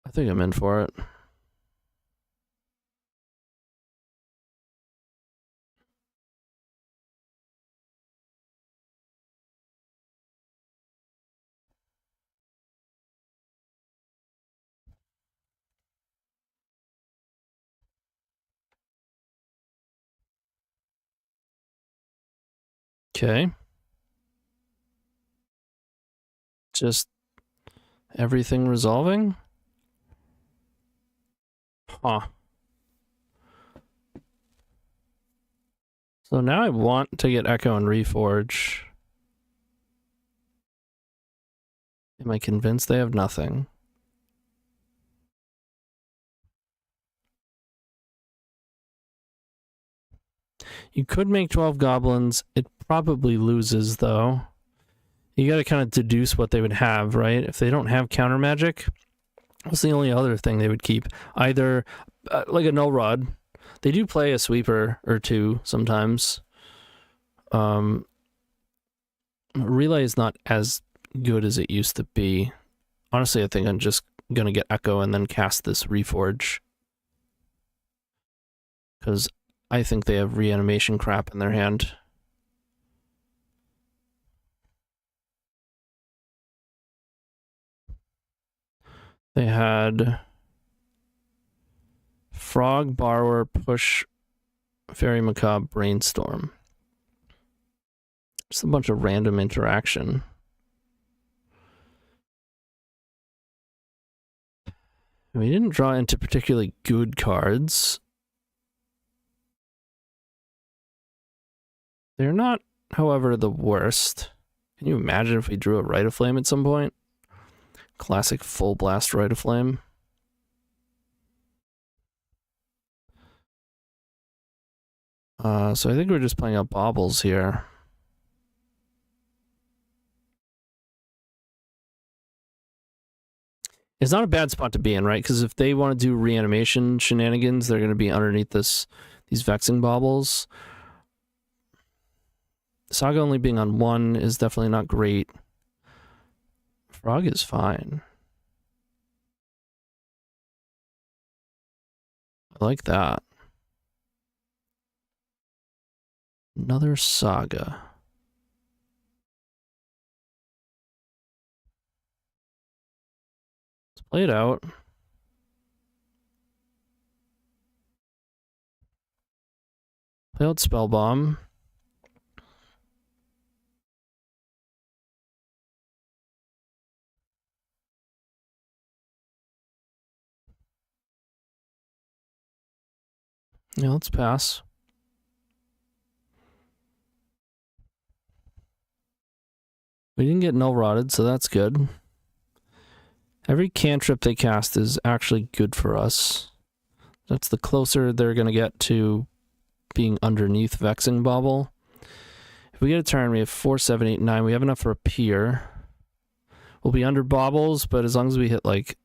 I think I'm in for it. Okay. Just everything resolving? Huh. So now I want to get Echo and Reforge. Am I convinced they have nothing? You could make 12 goblins. It probably loses, though. You gotta kind of deduce what they would have, right? If they don't have counter magic, what's the only other thing they would keep? Either, like a Null Rod. They do play a sweeper or 2 sometimes. Relay is not as good as it used to be. Honestly, I think I'm just gonna get Echo and then cast this Reforge. Because I think they have reanimation crap in their hand. They had Frog, Borrower, Push, Fairy Macabre, Brainstorm. Just a bunch of random interaction. We didn't draw into particularly good cards. They're not, however, the worst. Can you imagine if we drew a Rite of Flame at some point? Classic full blast Rite of Flame. So I think we're just playing up baubles here. It's not a bad spot to be in, right? Because if they want to do reanimation shenanigans, they're going to be underneath these vexing baubles. Saga only being on 1 is definitely not great. Frog is fine. I like that. Another Saga. Let's play it out. Play out Spellbomb. Yeah, let's pass. We didn't get null rotted, so that's good. Every cantrip they cast is actually good for us. That's the closer they're going to get to being underneath Vexing Bauble. If we get a turn, we have 4, 7, 8, 9. We have enough for a Pier. We'll be under Baubles, but as long as we hit, like,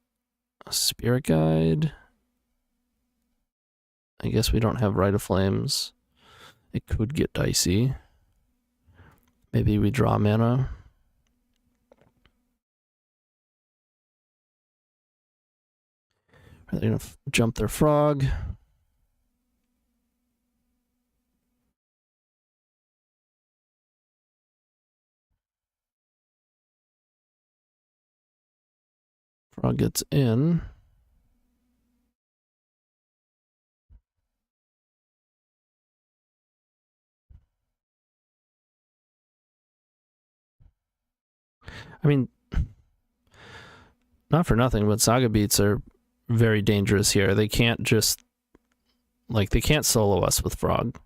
a Spirit Guide... I guess we don't have Rite of Flames. It could get dicey. Maybe we draw mana. Are they gonna jump their frog? Frog gets in. I mean, not for nothing, but Saga beats are very dangerous here. They can't just, like, they can't solo us with Frog.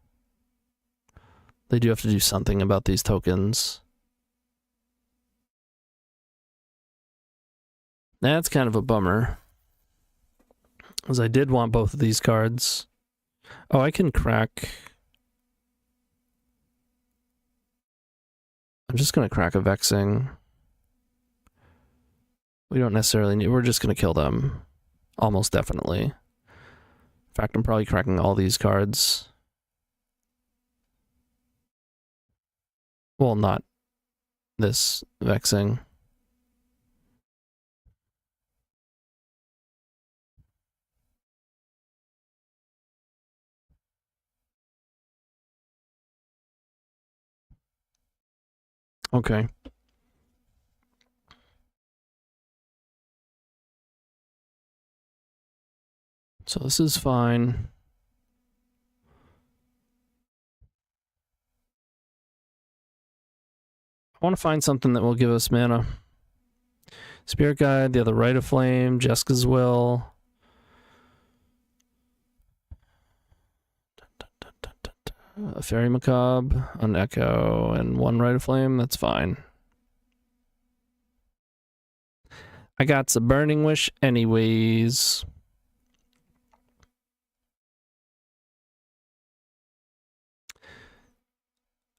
They do have to do something about these tokens. That's kind of a bummer, as I did want both of these cards. Oh, I can crack... I'm just going to crack a Vexing. We don't necessarily need... We're just going to kill them. Almost definitely. In fact, I'm probably cracking all these cards. Well, not this Vexing. Okay. So this is fine. I want to find something that will give us mana. Spirit Guide, the other Rite of Flame, Jessica's Will. A Fairy Macabre, an Echo, and one Rite of Flame. That's fine. I got some Burning Wish anyways.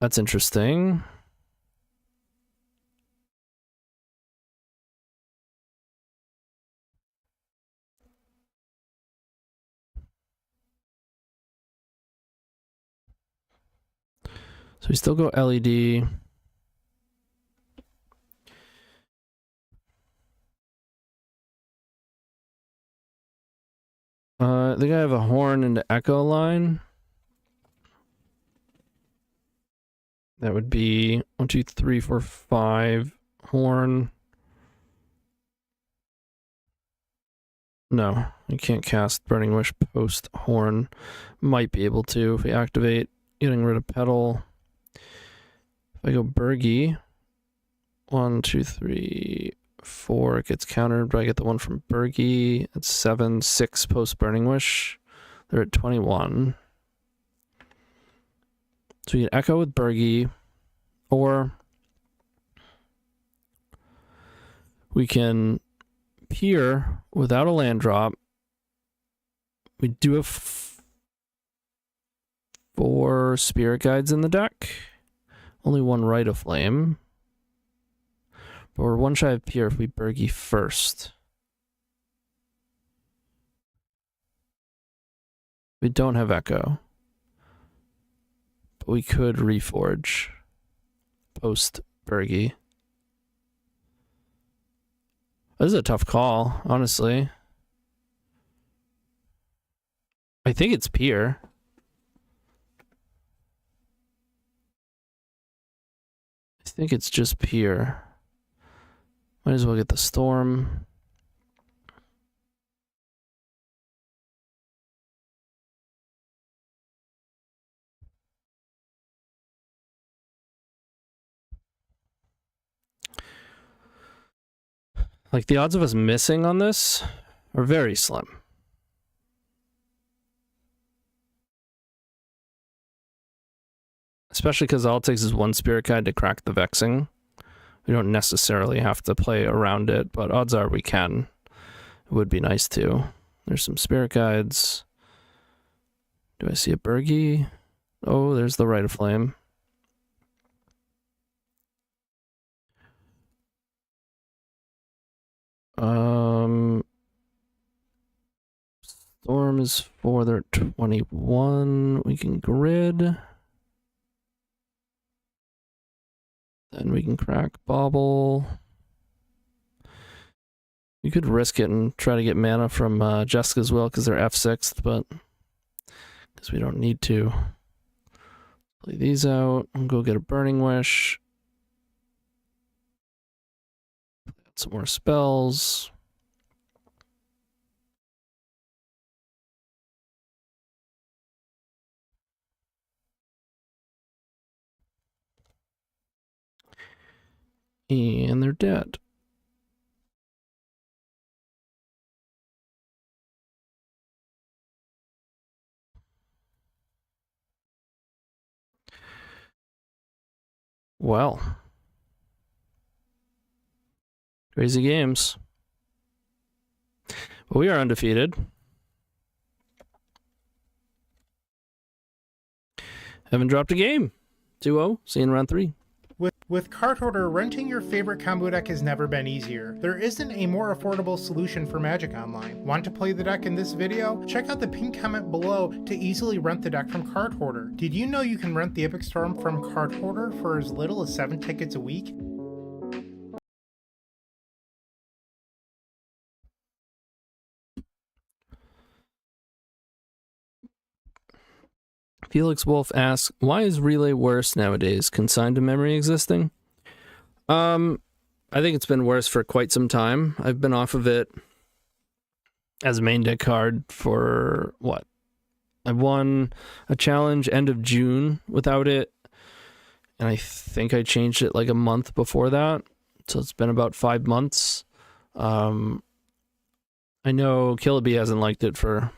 That's interesting. So we still go LED. I think I have a Horn into Echo line. That would be 1, 2, 3, 4, 5. Horn. No, you can't cast Burning Wish post Horn. Might be able to if we activate getting rid of Petal. If I go Burgie, 1, 2, 3, 4, it gets countered, but I get the one from Burgie. It's 7, 6 post Burning Wish. They're at 21. So we can Echo with Burgie, or we can Peer without a land drop. We do have 4 Spirit Guides in the deck. Only one Rite of Flame. But we're one shy of Peer if we Burgie first. We don't have Echo. But we could Reforge post Burgie. This is a tough call, honestly. I think it's Peer. I think it's just Peer. Might as well get the Storm. Like, the odds of us missing on this are very slim. Especially because all it takes is one Spirit Guide to crack the Vexing. We don't necessarily have to play around it, but odds are we can. It would be nice to. There's some Spirit Guides. Do I see a Burgie? Oh, there's the Rite of Flame. Storm is 4, they're at 21. We can grid. Then we can crack Bauble. You could risk it and try to get mana from Jessica as well, because they're F6th, but because we don't need to. Play these out and go get a Burning Wish. Some more spells. And they're dead. Well. Crazy games. But we are undefeated. Haven't dropped a game. 2-0. See you in round 3. With Card Hoarder, renting your favorite combo deck has never been easier. There isn't a more affordable solution for Magic Online. Want to play the deck in this video? Check out the pinned comment below to easily rent the deck from Card Hoarder. Did you know you can rent the Epic Storm from Card Hoarder for as little as 7 tickets a week? Felix Wolf asks, why is Relay worse nowadays? Consigned to memory existing? I think it's been worse for quite some time. I've been off of it as a main deck card for, what? I won a challenge end of June without it, and I think I changed it like a month before that, so it's been about 5 months. I know Killaby hasn't liked it for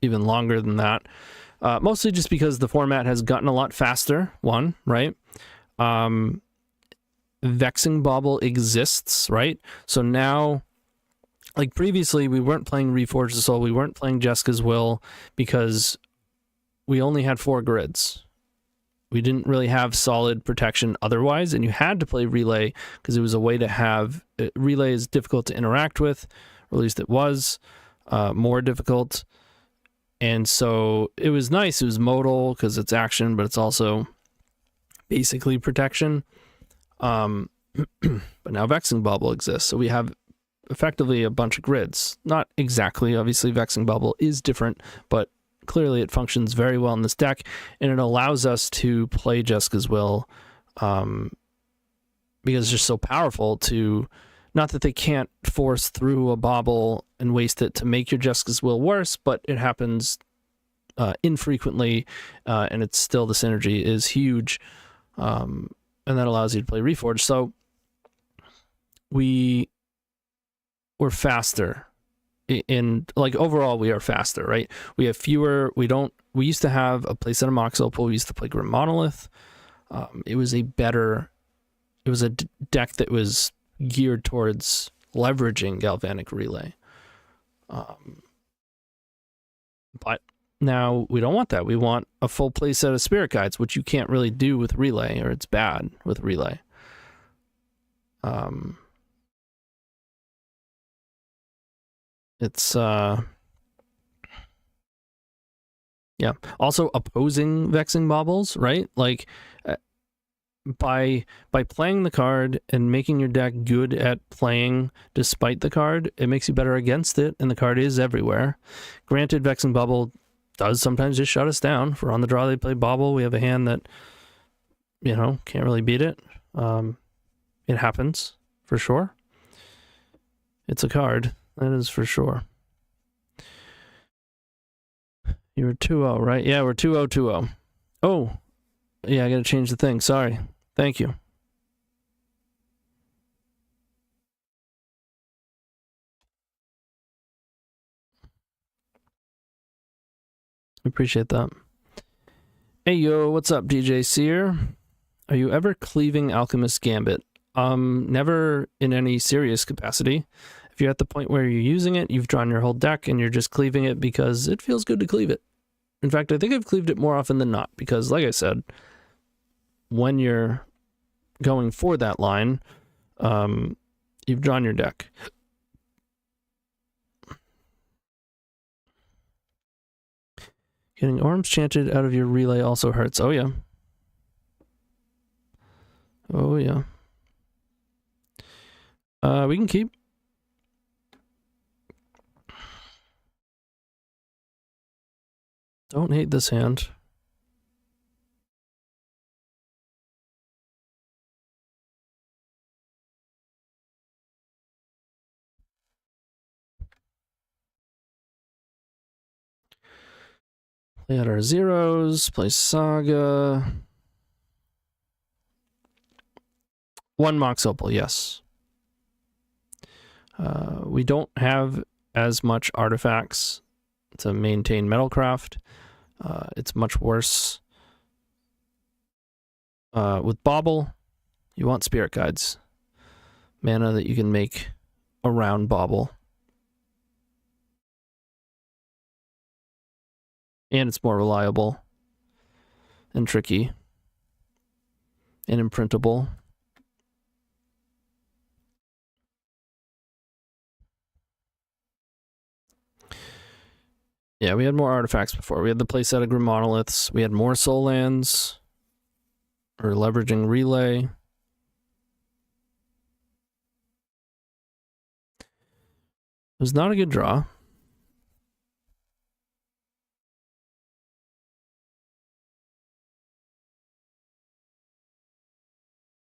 even longer than that. Mostly just because the format has gotten a lot faster, one, right? Vexing Bauble exists, right? So now, like previously, we weren't playing Reforge the Soul, we weren't playing Jessica's Will, because we only had 4 grids. We didn't really have solid protection otherwise, and you had to play Relay, because it was a way to have... Relay is difficult to interact with, or at least it was more difficult. And so it was nice. It was modal because it's action, but it's also basically protection. But now Vexing Bauble exists. So we have effectively a bunch of grids. Not exactly. Obviously, Vexing Bauble is different, but clearly it functions very well in this deck. And it allows us to play Jessica's Will because it's just so powerful to... Not that they can't force through a Bauble and waste it to make your Jessica's Will worse, but it happens infrequently, and it's still, the synergy is huge, and that allows you to play Reforge. So we're faster. Like, overall, we are faster, right? We have fewer, we used to have a playset of Mox Opal, we used to play Grim Monolith. It was a deck that was geared towards leveraging Galvanic Relay. But now we don't want that. We want a full play set of Spirit Guides, which you can't really do with Relay, or it's bad with Relay. It's yeah. Also opposing Vexing Baubles, right? Like by playing the card and making your deck good at playing despite the card, it makes you better against it, and the card is everywhere. Granted, Vexing Bauble does sometimes just shut us down. If we're on the draw, they play Bauble. We have a hand that, can't really beat it. It happens, for sure. It's a card, that is for sure. You were 2-0, right? Yeah, we're 2-0. Oh, yeah, I gotta change the thing. Sorry. Thank you. Appreciate that. Hey, yo, what's up, DJ Seer? Are you ever cleaving Alchemist Gambit? Never in any serious capacity. If you're at the point where you're using it, you've drawn your whole deck, and you're just cleaving it because it feels good to cleave it. In fact, I think I've cleaved it more often than not, because, like I said, when you're going for that line, you've drawn your deck. Getting Orms chanted out of your Relay also hurts. Oh, yeah. Oh, yeah. We can keep. Don't hate this hand. Play out our zeros, play Saga. One Mox Opal, yes. We don't have as much artifacts to maintain Metalcraft. It's much worse. With Bauble, you want Spirit Guides. Mana that you can make around Bauble. And it's more reliable. And tricky. And imprintable. Yeah, we had more artifacts before. We had the playset of Grim Monoliths. We had more Soul Lands. Or leveraging Relay. It was not a good draw.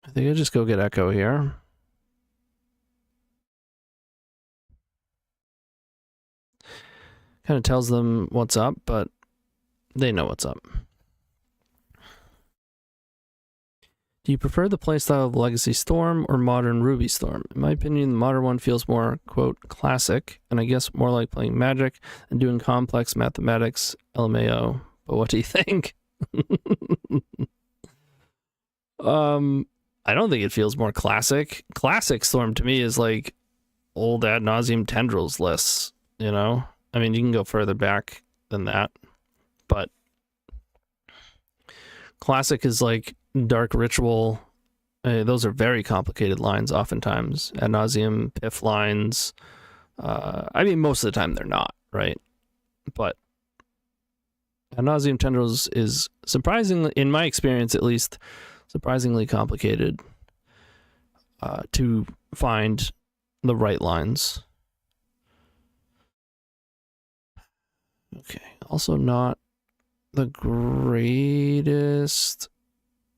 I think I just go get Echo here. Kind of tells them what's up, but they know what's up. Do you prefer the playstyle of Legacy Storm or modern Ruby Storm? In my opinion, the modern one feels more, quote, classic, and I guess more like playing Magic and doing complex mathematics, LMAO. But what do you think? I don't think it feels more classic. Classic Storm to me is like old ad nauseum Tendrils lists, you know? I mean, you can go further back than that, but classic is like Dark Ritual. Those are very complicated lines oftentimes. Ad nauseum, Piff lines. I mean, most of the time they're not, right? But ad nauseum Tendrils is surprisingly, in my experience at least, surprisingly complicated to find the right lines. Okay, also not the greatest.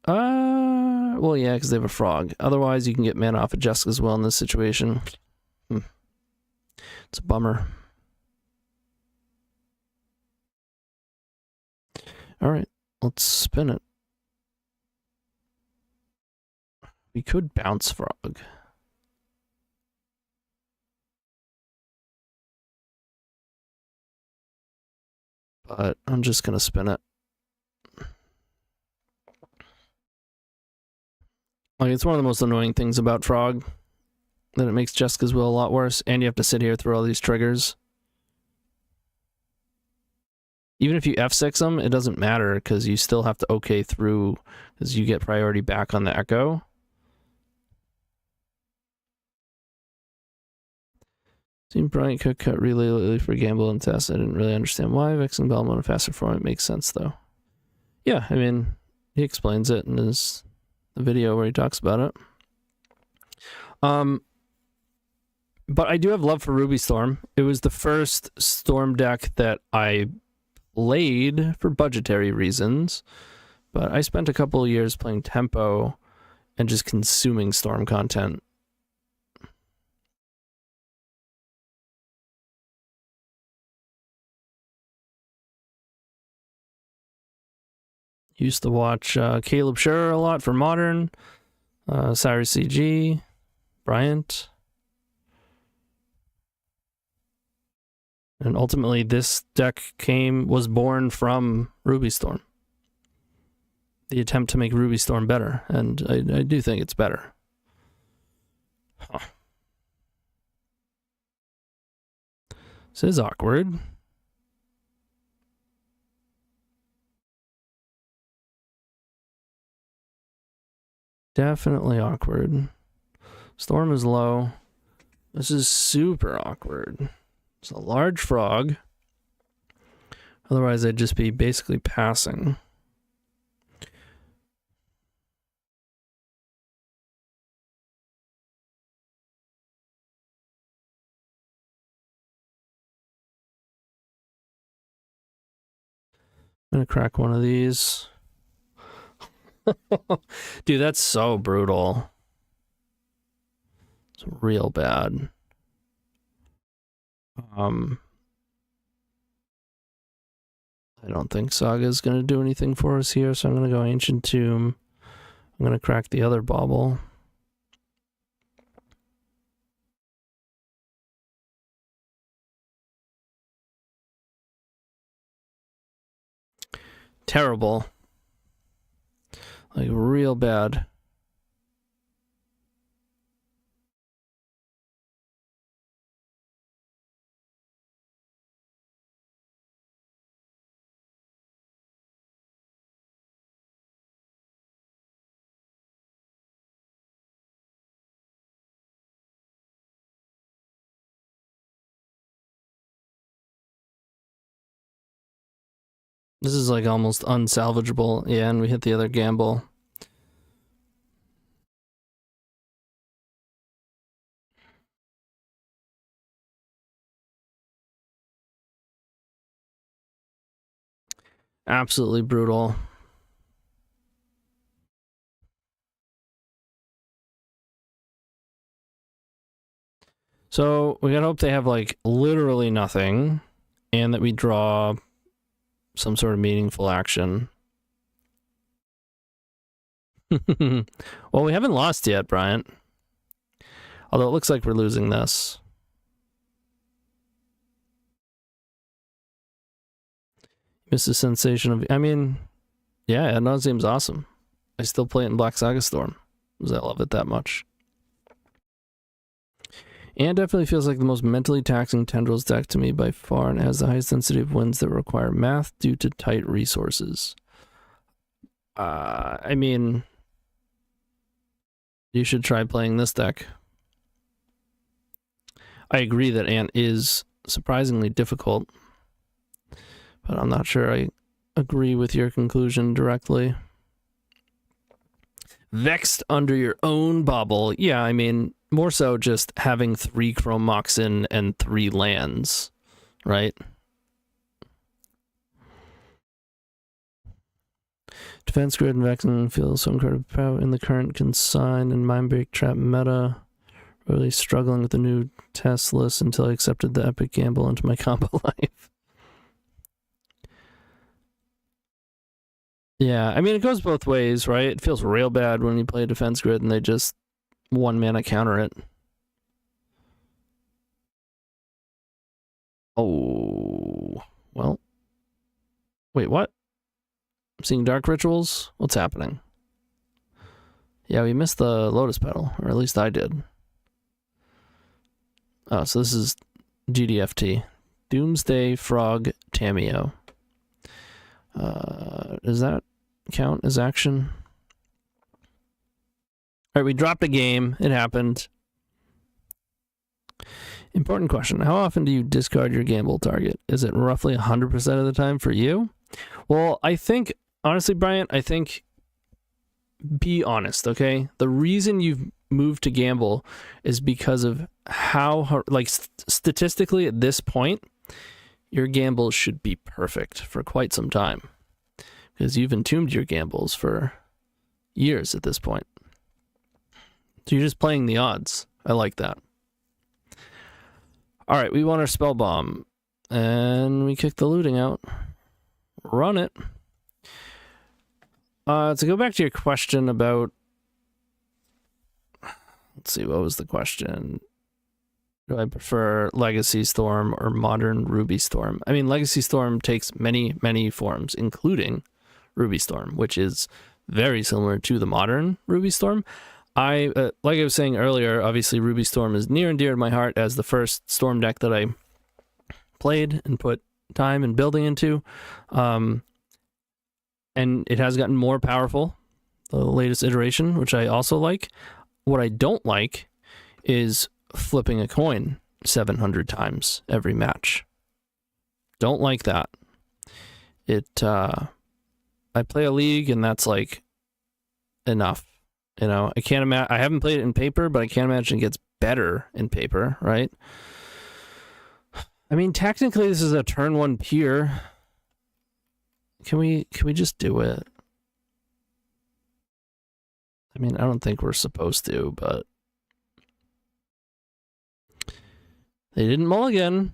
Well, yeah, because they have a frog. Otherwise, you can get mana off of Jessica as well in this situation. It's a bummer. All right, let's spin it. We could bounce frog. But I'm just going to spin it. Like, it's one of the most annoying things about frog. That it makes Jessica's Will a lot worse. And you have to sit here through all these triggers. Even if you F6 them, it doesn't matter because you still have to OK through because you get priority back on the Echo. Seen Bryant cut Relay lately for Gamble and Test. I didn't really understand why. Vexing Belmont a faster format makes sense, though. Yeah, I mean, he explains it in his the video where he talks about it. But I do have love for Ruby Storm. It was the first Storm deck that I played for budgetary reasons. But I spent a couple of years playing Tempo and just consuming Storm content. Used to watch Caleb Scherer a lot for Modern, Cyrus CG, Bryant. And ultimately, this deck was born from Ruby Storm. The attempt to make Ruby Storm better, and I do think it's better. Huh. This is awkward. Definitely awkward. Storm is low. This is super awkward. It's a large frog. Otherwise, I'd just be basically passing. I'm gonna crack one of these. Dude, that's so brutal. It's real bad. I don't think Saga's gonna do anything for us here, so I'm gonna go Ancient Tomb. I'm gonna crack the other bauble. Terrible. Like, real bad. This is like almost unsalvageable. Yeah, and we hit the other gamble. Absolutely brutal. So we gotta hope they have like literally nothing, and that we draw some sort of meaningful action. Well, we haven't lost yet, Bryant. Although it looks like we're losing this. Miss the sensation of... I mean, yeah, Ad Nauseam's awesome. I still play it in Black Saga Storm, because I love it that much. And definitely feels like the most mentally taxing Tendrils deck to me by far, and has the highest density of wins that require math due to tight resources. I mean, you should try playing this deck. I agree that Ant is surprisingly difficult, but I'm not sure I agree with your conclusion directly. Vexed under your own bubble. Yeah, I mean, more so just having 3 Chrome Moxen and 3 lands, right? Defense Grid and Vexing feels so incredibly powerful in the current Consign and Mindbreak Trap meta. Really struggling with the new test list until I accepted the Epic Gamble into my combo life. Yeah, I mean, it goes both ways, right? It feels real bad when you play a Defense Grid and they just 1-mana counter it. Oh, well. Wait, what? I'm seeing Dark Rituals? What's happening? Yeah, we missed the Lotus Petal, or at least I did. Oh, so this is GDFT. Doomsday, Frog, Tameo. Does that count as action? Alright, we dropped a game. It happened. Important question. How often do you discard your gamble target? Is it roughly 100% of the time for you? Well, I think, honestly, Bryant, I think, be honest, okay? The reason you've moved to gamble is because of how, like, statistically at this point, your gambles should be perfect for quite some time. Because you've entombed your gambles for years at this point. So you're just playing the odds. I like that. Alright, we want our Spellbomb. And we kick the looting out. Run it. To go back to your question about... Let's see, what was the question? Do I prefer Legacy Storm or Modern Ruby Storm? I mean, Legacy Storm takes many, many forms, including Ruby Storm, which is very similar to the modern Ruby Storm. Like I was saying earlier, obviously Ruby Storm is near and dear to my heart as the first Storm deck that I played and put time and building into. And it has gotten more powerful, the latest iteration, which I also like. What I don't like is flipping a coin 700 times every match. Don't like that. I play a league and that's like enough. You know, I can't imagine, I haven't played it in paper, but I can't imagine it gets better in paper, right? I mean, technically this is a turn 1 peer. Can we just do it? I mean, I don't think we're supposed to, but they didn't mulligan.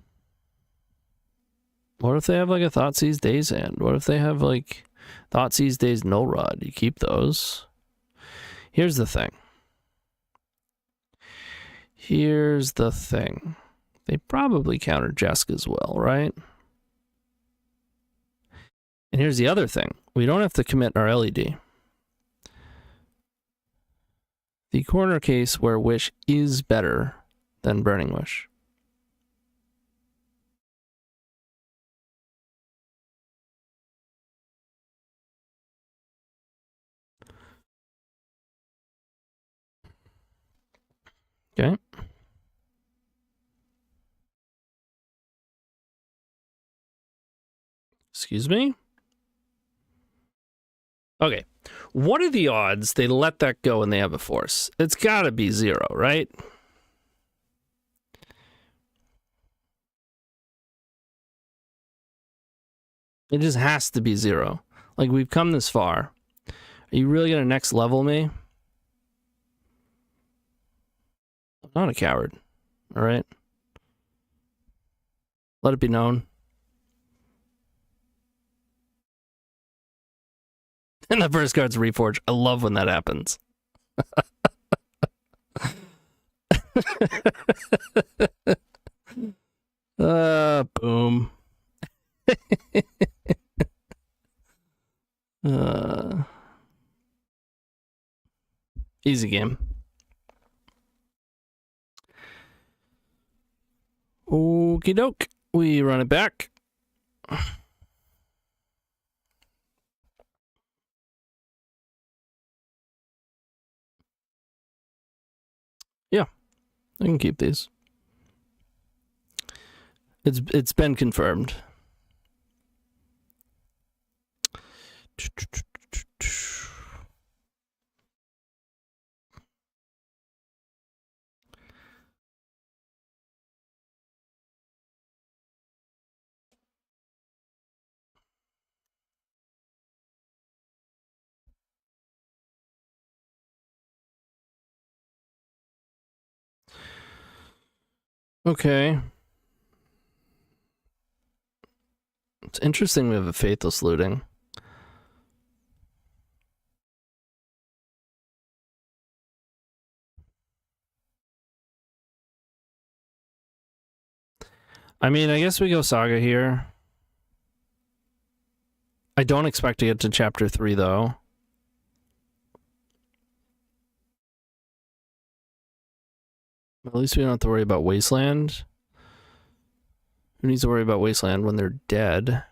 What if they have like a Thoughtseize Daze hand? What if they have like Thoughtseize Daze Null Rod? You keep those. Here's the thing. They probably counter Jesk as well, right? And here's the other thing. We don't have to commit our LED. The corner case where Wish is better than Burning Wish. Okay. Excuse me? Okay. What are the odds they let that go and they have a force? It's gotta be 0, right? It just has to be 0. Like, we've come this far. Are you really gonna next level me? I'm not a coward. Alright? Let it be known. And the first card's Reforge. I love when that happens. Boom. Easy game. Okie doke. We run it back. Yeah, I can keep these. It's been confirmed. Okay. It's interesting we have a Faithless Looting. I mean, I guess we go Saga here. I don't expect to get to Chapter 3, though. At least we don't have to worry about Wasteland. Who needs to worry about Wasteland when they're dead?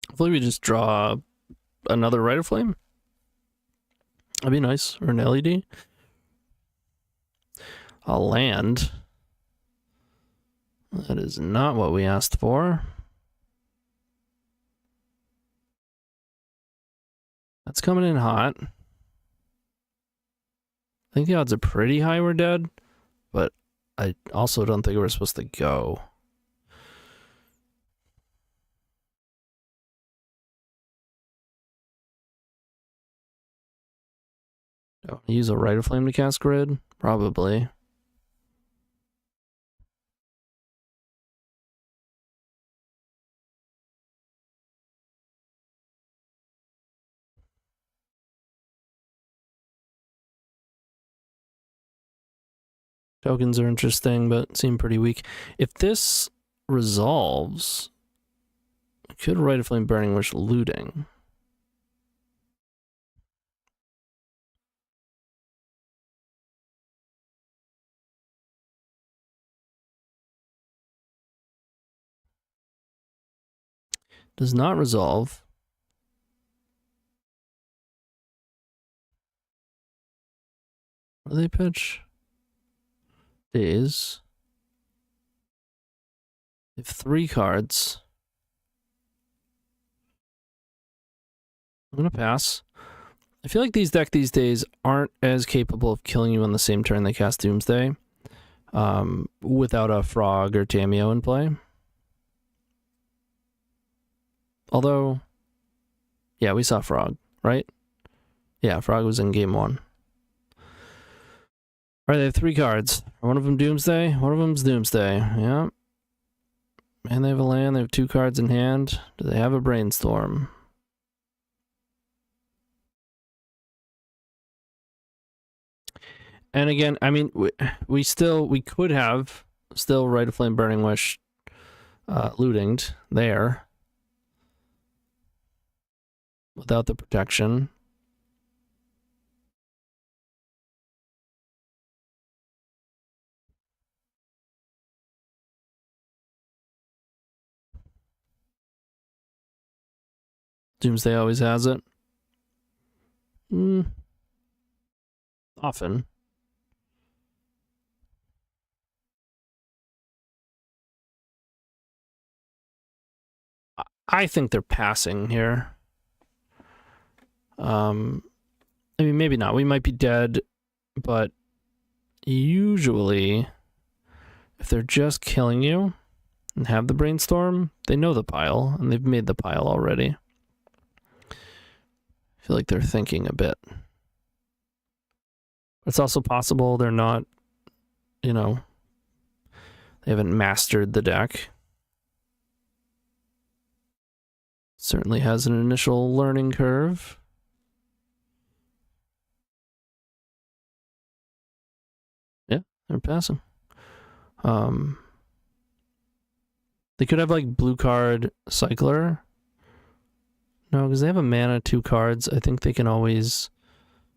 Hopefully we just draw another Rite of Flame. That'd be nice. Or an LED. A land. That is not what we asked for. That's coming in hot. I think the odds are pretty high we're dead, but I also don't think we're supposed to go. Oh, use a Rite of Flame to cast Grid? Probably. Tokens are interesting, but seem pretty weak. If this resolves, I could Rite of Flame Burning Wish looting. Does not resolve. What do they pitch? Days. They have 3 cards. I'm gonna pass. I feel like these decks these days aren't as capable of killing you on the same turn they cast Doomsday, without a Frog or Tameo in play. Although, yeah, we saw Frog, right? Yeah, Frog was in game 1. All right, they have 3 cards. One of them Doomsday, one of them's Doomsday. Yeah. And they have a land, they have 2 cards in hand. Do they have a Brainstorm? And again, I mean, we could have still Rite of Flame Burning Wish looting there without the protection. Doomsday always has it. Often. I think they're passing here. I mean, maybe not. We might be dead, but usually, if they're just killing you and have the Brainstorm, they know the pile, and they've made the pile already. I feel like they're thinking a bit. It's also possible they're not, you know, they haven't mastered the deck. Certainly has an initial learning curve. Yeah, they're passing. They could have like blue card Cycler. No, because they have a mana 2 cards. I think they can always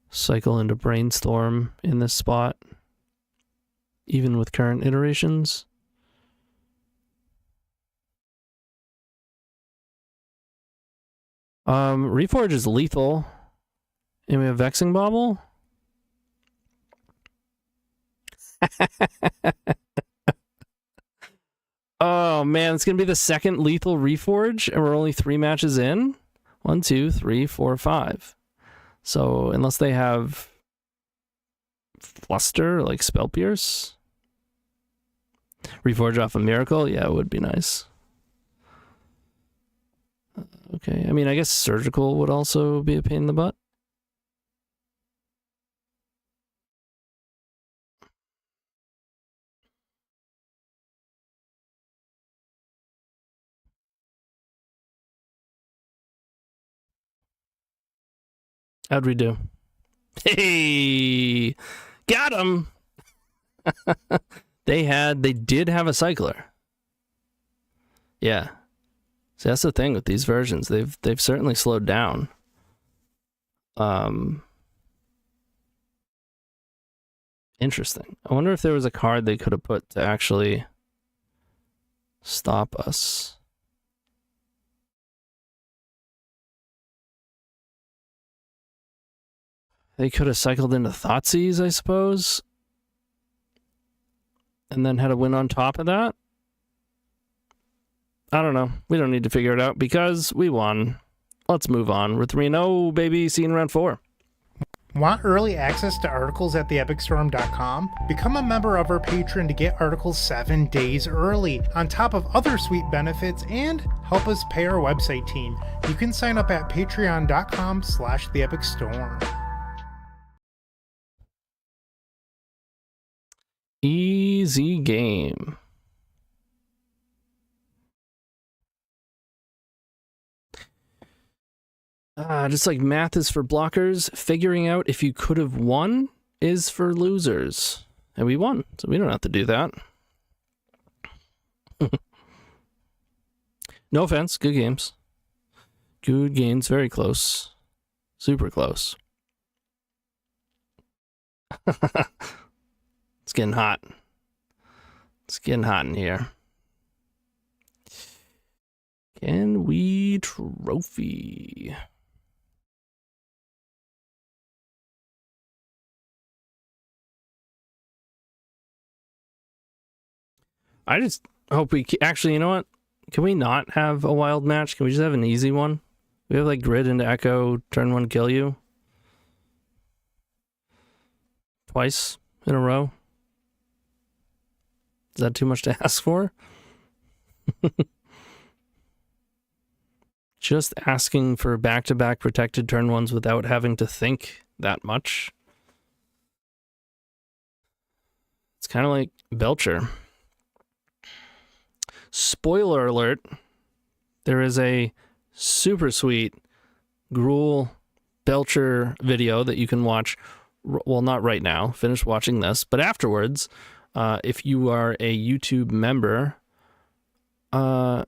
cycle into Brainstorm in this spot, even with current iterations. Reforge is lethal. And we have Vexing Bauble. Oh man, it's gonna be the second lethal Reforge, and we're only 3 matches in. 1, 2, 3, 4, 5. So unless they have Fluster, like Spell Pierce, Reforge off a Miracle, yeah, it would be nice. Okay, I mean, I guess Surgical would also be a pain in the butt. How'd we do? Hey, got him. They did have a Cycler. Yeah. See, that's the thing with these versions. They've certainly slowed down. Interesting. I wonder if there was a card they could have put to actually stop us. They could have cycled into Thoughtseize, I suppose. And then had a win on top of that. I don't know. We don't need to figure it out because we won. Let's move on. We're 3-0, baby. See you in round 4. Want early access to articles at theepicstorm.com? Become a member of our Patreon to get articles 7 days early, on top of other sweet benefits, and help us pay our website team. You can sign up at patreon.com/theepicstorm. Easy game. Just like math is for blockers, figuring out if you could have won is for losers. And we won, so we don't have to do that. No offense, good games. Good games, very close. Super close. It's getting hot. It's getting hot in here. Can we trophy? I just hope we actually, you know what? Can we not have a wild match? Can we just have an easy one? We have like grid into echo, turn 1 kill you. Twice in a row. Is that too much to ask for? Just asking for back-to-back protected turn 1s without having to think that much. It's kind of like Belcher. Spoiler alert, there is a super sweet Gruul Belcher video that you can watch. Well, not right now. Finish watching this, but afterwards, if you are a YouTube member, I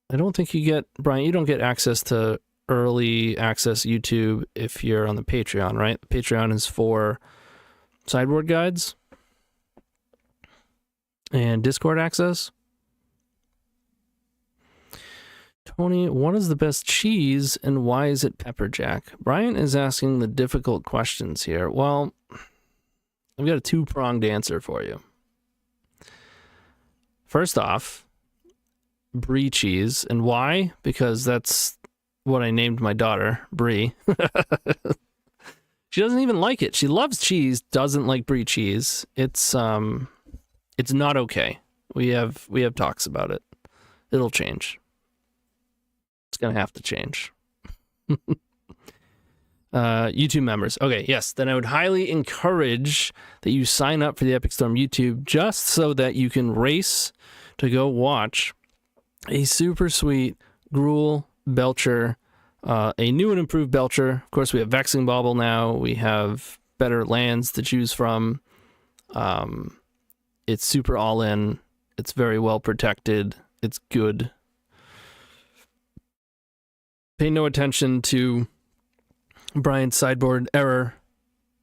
don't think you get, Brian, you don't get access to early access YouTube if you're on the Patreon, right? The Patreon is for sideboard guides and Discord access. Tony, what is the best cheese and why is it pepper jack? Brian is asking the difficult questions here. Well, I've got a two-pronged answer for you. First off, brie cheese. And why? Because that's what I named my daughter, Brie. She doesn't even like it. She loves cheese, doesn't like brie cheese. It's not okay. We have talks about it. It'll change. It's going to have to change. YouTube members. Okay, yes. Then I would highly encourage that you sign up for the Epic Storm YouTube just so that you can race to go watch a super sweet Gruul Belcher, a new and improved Belcher. Of course, we have Vexing Bauble now. We have better lands to choose from. It's super all-in. It's very well protected. It's good. Pay no attention to Brian's sideboard error.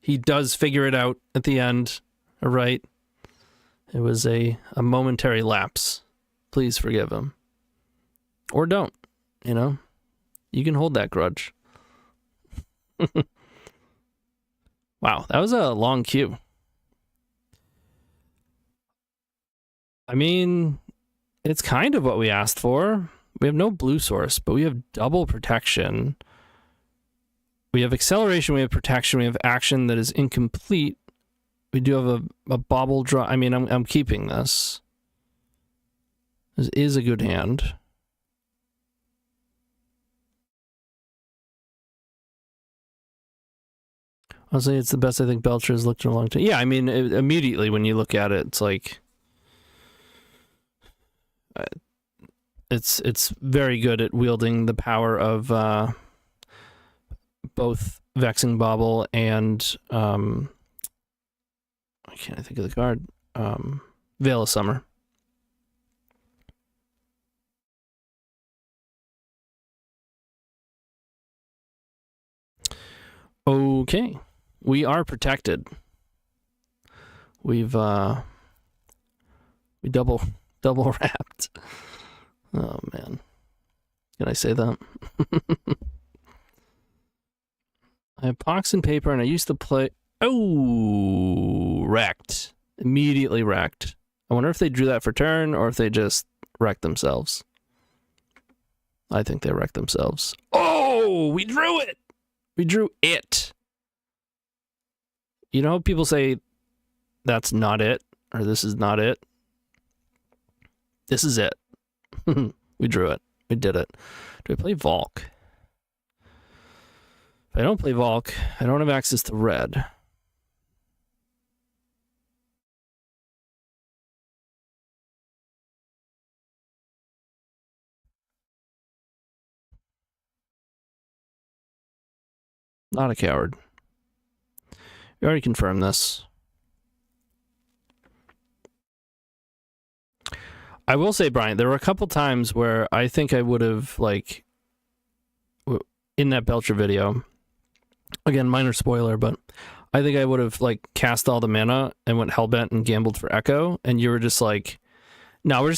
He does figure it out at the end. All right. It was a momentary lapse. Please forgive him. Or don't. You know? You can hold that grudge. Wow, that was a long queue. I mean, it's kind of what we asked for. We have no blue source, but we have double protection. We have acceleration, we have protection, we have action that is incomplete. We do have a bauble draw. I mean, I'm keeping this. This is a good hand. Honestly, it's the best I think Belcher has looked in a long time. Yeah, I mean, immediately when you look at it, it's like... It's very good at wielding the power of both Vexing Bauble and I can't think of the card. Veil of Summer. Okay, we are protected. We double wrapped. Oh, man. Can I say that? I have pox and paper, and I used to play... Oh! Wrecked. Immediately wrecked. I wonder if they drew that for turn, or if they just wrecked themselves. I think they wrecked themselves. Oh! We drew it! We drew it! You know, people say, that's not it, or this is not it. This is it. We drew it. We did it. Do I play Volk? If I don't play Volk, I don't have access to red. Not a coward. We already confirmed this. I will say, Brian, there were a couple times where I think I would have, like, in that Belcher video, again, minor spoiler, but I think I would have, like, cast all the mana and went Hellbent and gambled for Echo, and you were just like, no, we're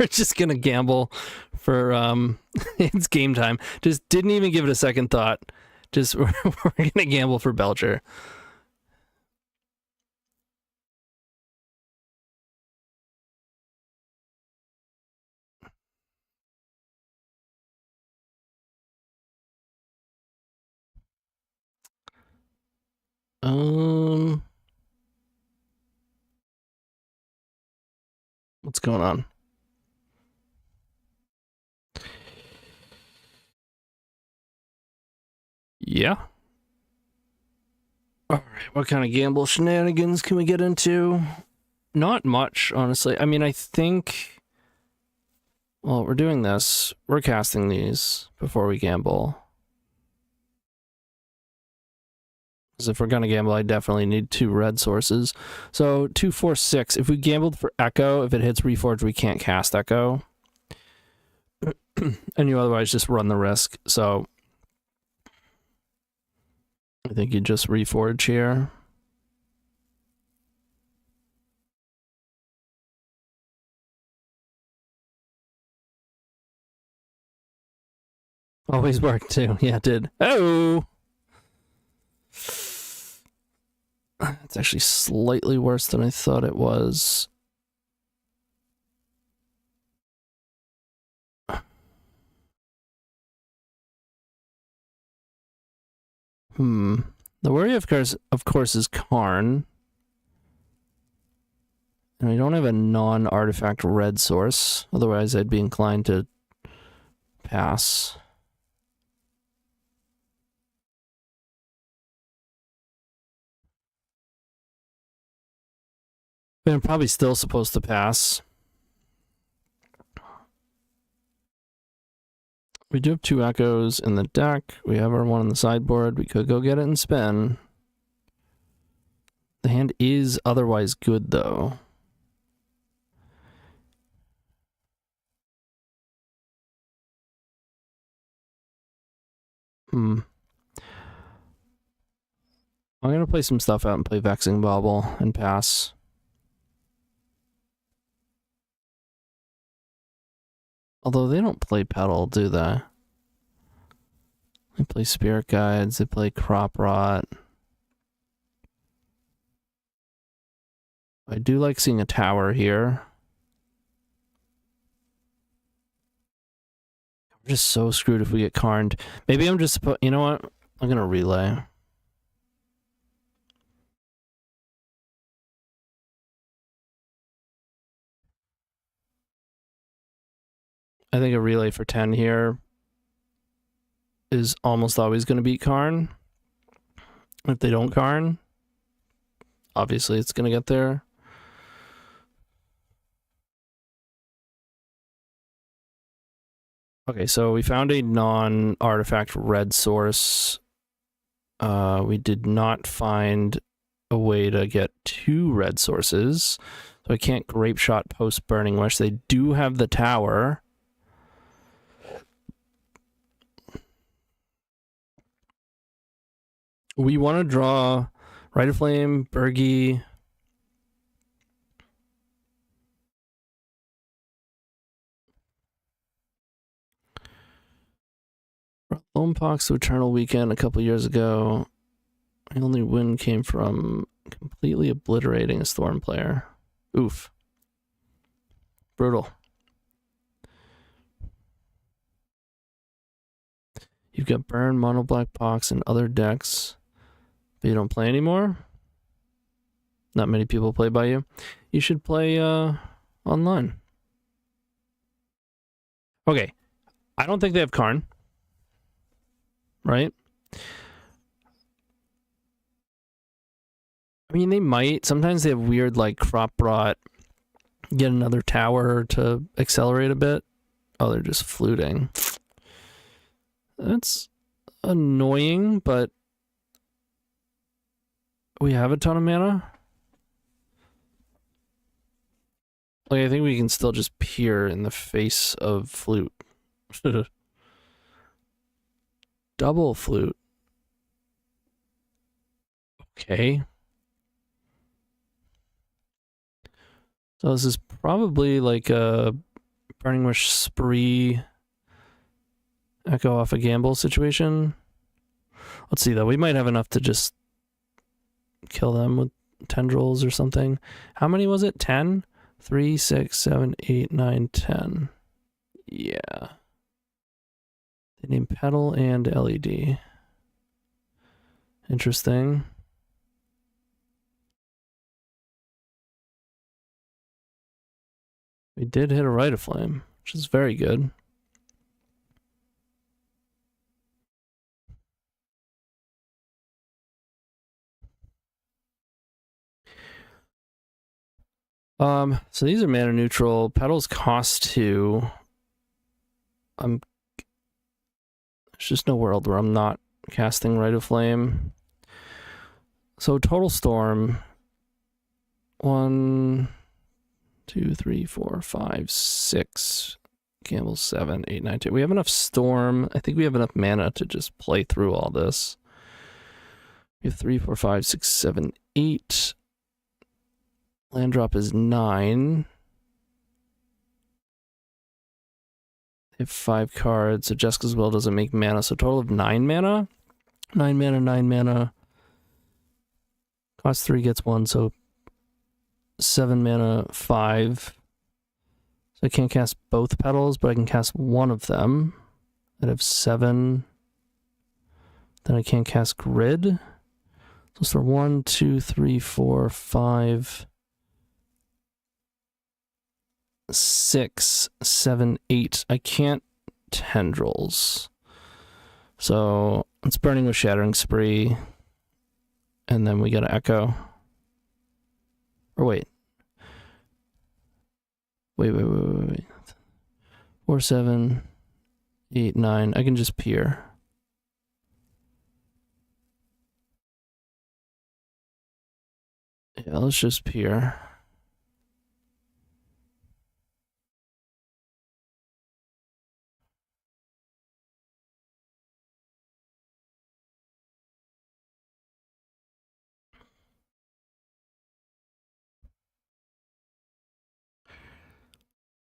just gonna gamble for, it's game time. Just didn't even give it a second thought. Just, we're gonna gamble for Belcher. What's going on? Yeah. All right, what kind of gamble shenanigans can we get into? Not much, honestly. I mean, I think... Well, we're doing this. We're casting these before we gamble. Because if we're going to gamble, I definitely need 2 red sources. So, 2, 4, 6. If we gambled for Echo, if it hits Reforge, we can't cast Echo. And you otherwise just run the risk. So, I think you just Reforge here. Always worked too. Yeah, it did. Oh! It's actually slightly worse than I thought it was. The worry, of course, is Karn. And I don't have a non-artifact red source. Otherwise, I'd be inclined to pass. But I'm probably still supposed to pass. We do have 2 echoes in the deck. We have our 1 on the sideboard. We could go get it and spin. The hand is otherwise good, though. I'm going to play some stuff out and play Vexing Bauble and pass. Although they don't play Petal, do they? They play Spirit Guides, they play Crop Rot. I do like seeing a tower here. We're just so screwed if we get Karned. Maybe I'm just... You know what? I'm going to relay. I think a relay for 10 here is almost always going to beat Karn. If they don't Karn, obviously it's going to get there. Okay, so we found a non-artifact red source. We did not find a way to get 2 red sources. So I can't Grape Shot post Burning Wish. They do have the tower. We want to draw Rite of Flame, Bergie. Lonepox to Eternal Weekend a couple years ago. My only win came from completely obliterating a Storm player. Oof. Brutal. You've got Burn, Mono Black Box, and other decks. But you don't play anymore? Not many people play by you. You should play online. Okay. I don't think they have Karn. Right? I mean, they might. Sometimes they have weird, like, Crop Rot. Get another tower to accelerate a bit. Oh, they're just fluting. That's annoying, but we have a ton of mana. Like, I think we can still just peer in the face of Flute. Double Flute. Okay. So this is probably like a Burning Wish Spree Echo off a gamble situation. Let's see though. We might have enough to just kill them with Tendrils or something. How many was it? 10? 3, 6, 7, 8, 9, 10. Yeah. They named Petal and LED. Interesting. We did hit a Rite of Flame, which is very good. So these are mana neutral. Petals cost 2. There's just no world where I'm not casting Rite of Flame. So total storm. 1, 2, 3, 4, 5, 6. Gamble 7, 8, 9, 10. We have enough storm. I think we have enough mana to just play through all this. We have 3, 4, 5, 6, 7, 8. Land drop is 9. They have 5 cards, so Jessica's Will doesn't make mana, so total of 9 mana. 9 mana, 9 mana. Cost 3, gets 1, so 7 mana, 5. So I can't cast both petals, but I can cast one of them. I'd have 7. Then I can't cast Grid. So it's for 1, 2, 3, 4, 5, 6, 7, 8. I can't Tendrils. So it's Burning with Shattering Spree. And then we get an Echo. Or wait. Wait. 4, 7, 8, 9. I can just peer. Yeah, let's just peer.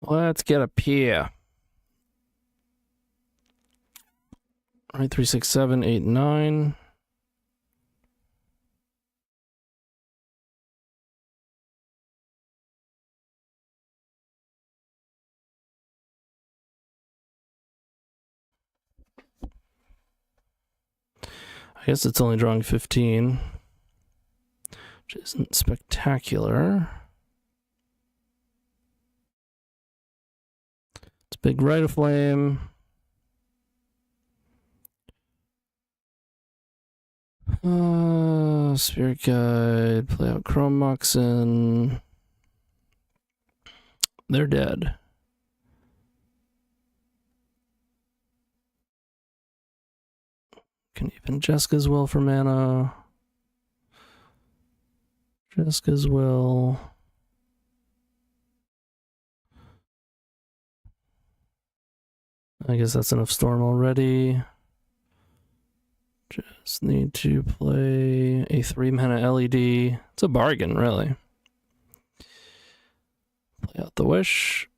Let's get a peer. All right, 3, 6, 7, 8, 9. I guess it's only drawing 15, which isn't spectacular. It's big Rite of Flame. Spirit Guide, play out Chrome Moxen. They're dead. Can even Jessica's Will for mana. Jessica's Will. I guess that's enough storm already. Just need to play a 3 mana LED. It's a bargain, really. Play out the Wish.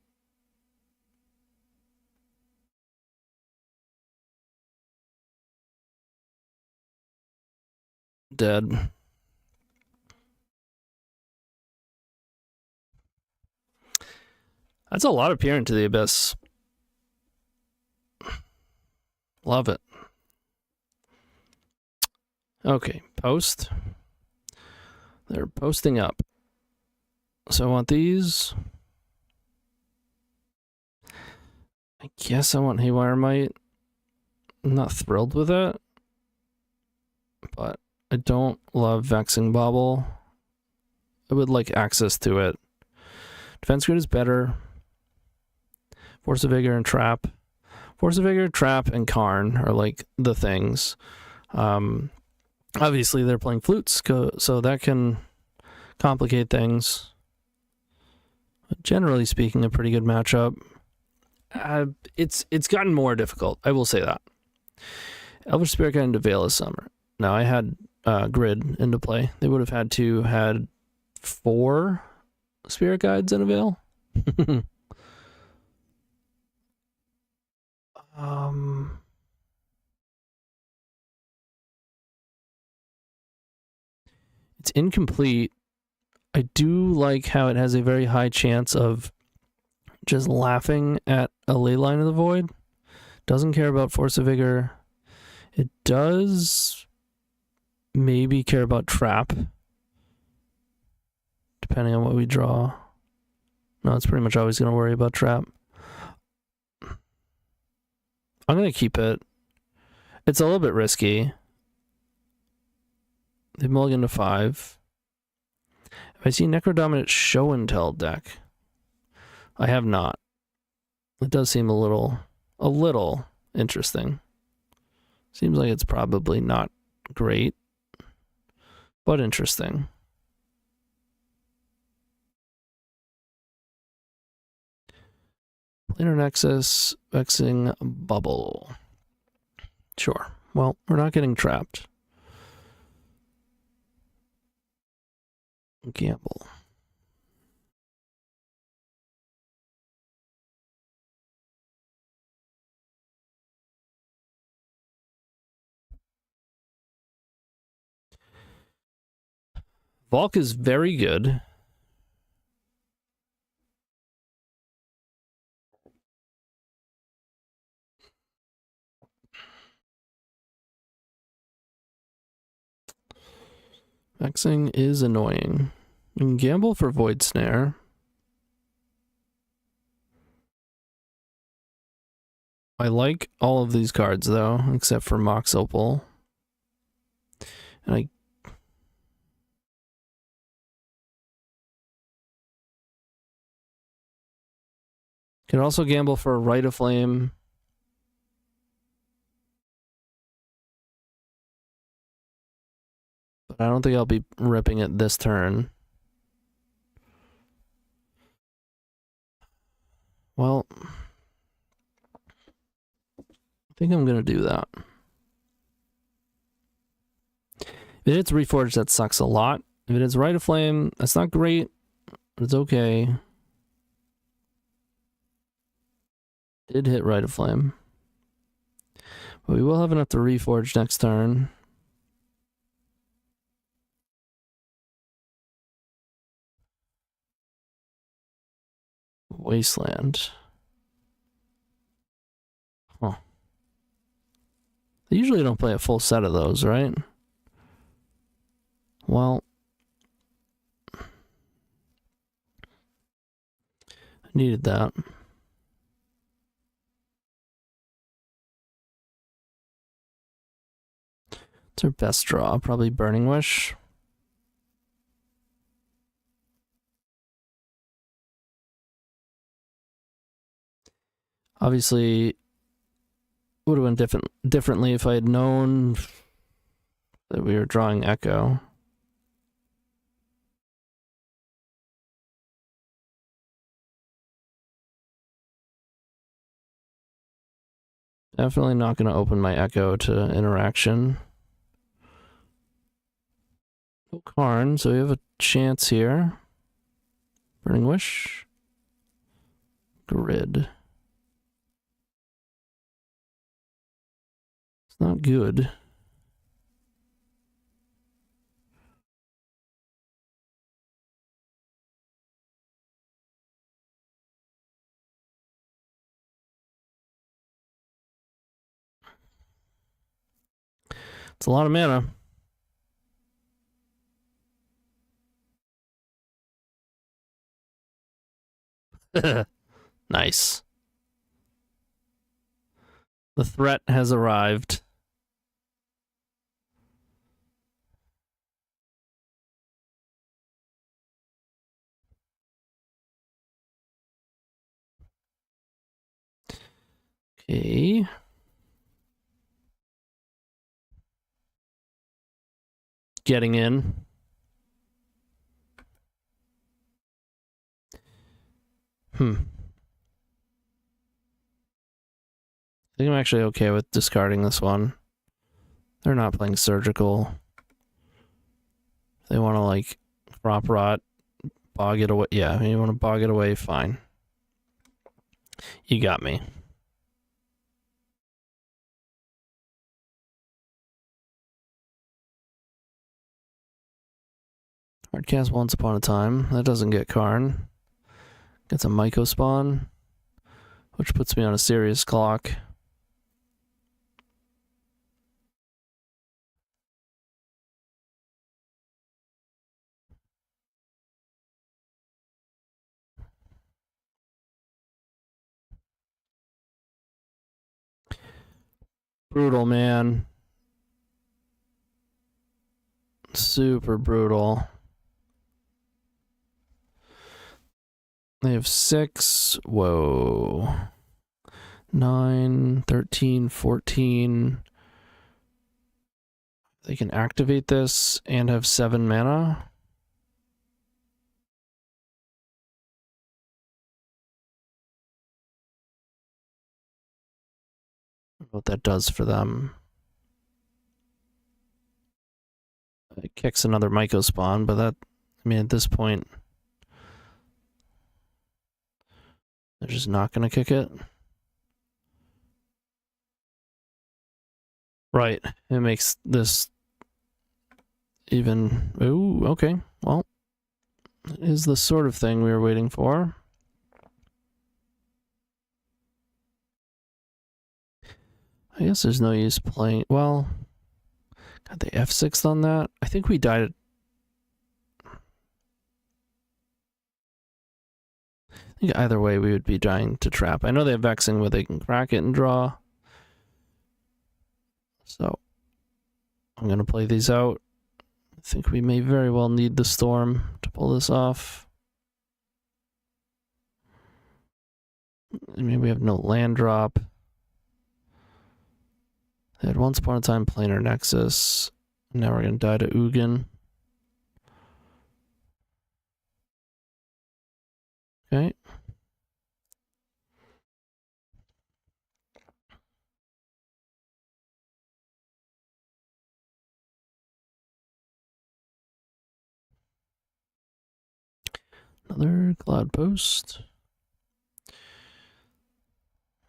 Dead. That's a lot of Peer into the Abyss. Love it. Okay, post. They're posting up. So I want these. I guess I want Haywire Mite. I'm not thrilled with it. But I don't love Vexing Bauble. I would like access to it. Defense Grid is better. Force of Vigor and Trap. Force of Vigor, Trap, and Karn are like the things. Obviously, they're playing flutes, so that can complicate things. But generally speaking, a pretty good matchup. It's gotten more difficult, I will say that. Elvish Spirit got into Veil of Summer. Now, I had Grid into play. They would have had to had 4 Spirit Guides in a Veil. It's incomplete. I do like how it has a very high chance of just laughing at a Leyline of the Void. Doesn't care about Force of Vigor. It does maybe care about Trap, depending on what we draw. No, it's pretty much always going to worry about trap. I'm going to keep it. It's a little bit risky. They mulligan to 5. If I see Necrodominant Show and Tell deck, I have not. It does seem a little interesting. Seems like it's probably not great, but interesting. Planar Nexus, Vexing Bubble. Sure. Well, we're not getting trapped. Gamble. Volk is very good. Vexing is annoying. You can gamble for Void Snare. I like all of these cards, though, except for Mox Opal. And I... can also gamble for Rite of Flame. But I don't think I'll be ripping it this turn. Well, I think I'm going to do that. If it's Reforged, that sucks a lot. If it is Rite of Flame, that's not great, but it's okay. Did hit Rite of Flame. But we will have enough to Reforge next turn. Wasteland. Huh. They usually don't play a full set of those, right? Well, I needed that. It's our best draw, probably Burning Wish. Obviously, would have been differently if I had known that we were drawing Echo. Definitely not going to open my Echo to interaction. No Karn, so we have a chance here. Burning Wish. Grid. It's not good. It's a lot of mana. Nice. The threat has arrived. Okay. Getting in. I think I'm actually okay with discarding this one. They're not playing Surgical. They want to, like, Crop Rot, bog it away. Yeah, you want to bog it away, fine. You got me. Hardcast Once Upon a Time. That doesn't get Karn. Gets a Myco spawn, which puts me on a serious clock. brutal, man. Super brutal. They have 6. Whoa. 9, 13, 14. They can activate this and have 7 mana. What that does for them. It kicks another Myco spawn, but that, I mean, at this point, they're just not going to kick it. Right. It makes this even... Ooh, okay. Well, it is the sort of thing we were waiting for. I guess there's no use playing... Well, got the F6 on that. I think we died... I think either way we would be dying to trap. I know they have Vexing where they can crack it and draw. So, I'm going to play these out. I think we may very well need the Storm to pull this off. I mean, we have no land drop. They had once upon a time Planar Nexus. Now we're going to die to Ugin. Okay. Another Cloud Post.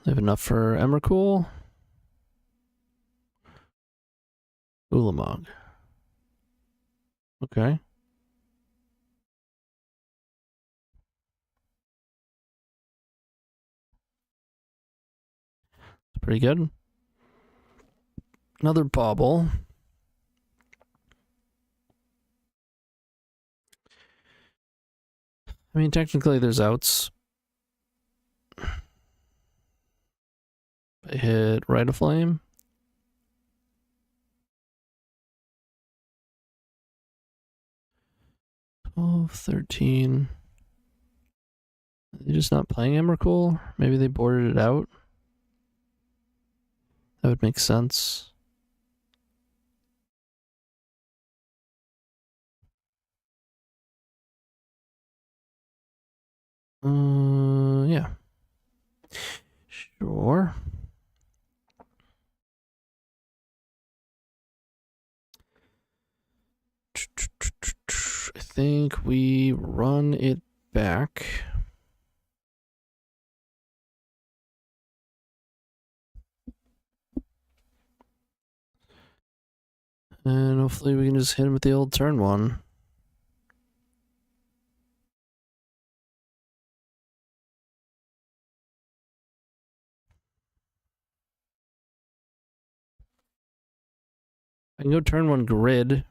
They have enough for Emrakul. Ulamog. Okay. It's pretty good. Another Bauble. I mean, technically there's outs. I hit Rite of Flame. Oh, 13. Are they just not playing Emrakul? Maybe they boarded it out? That would make sense. Yeah. Sure. I think we run it back. And hopefully we can just hit him with the old turn 1. I can go turn 1 grid.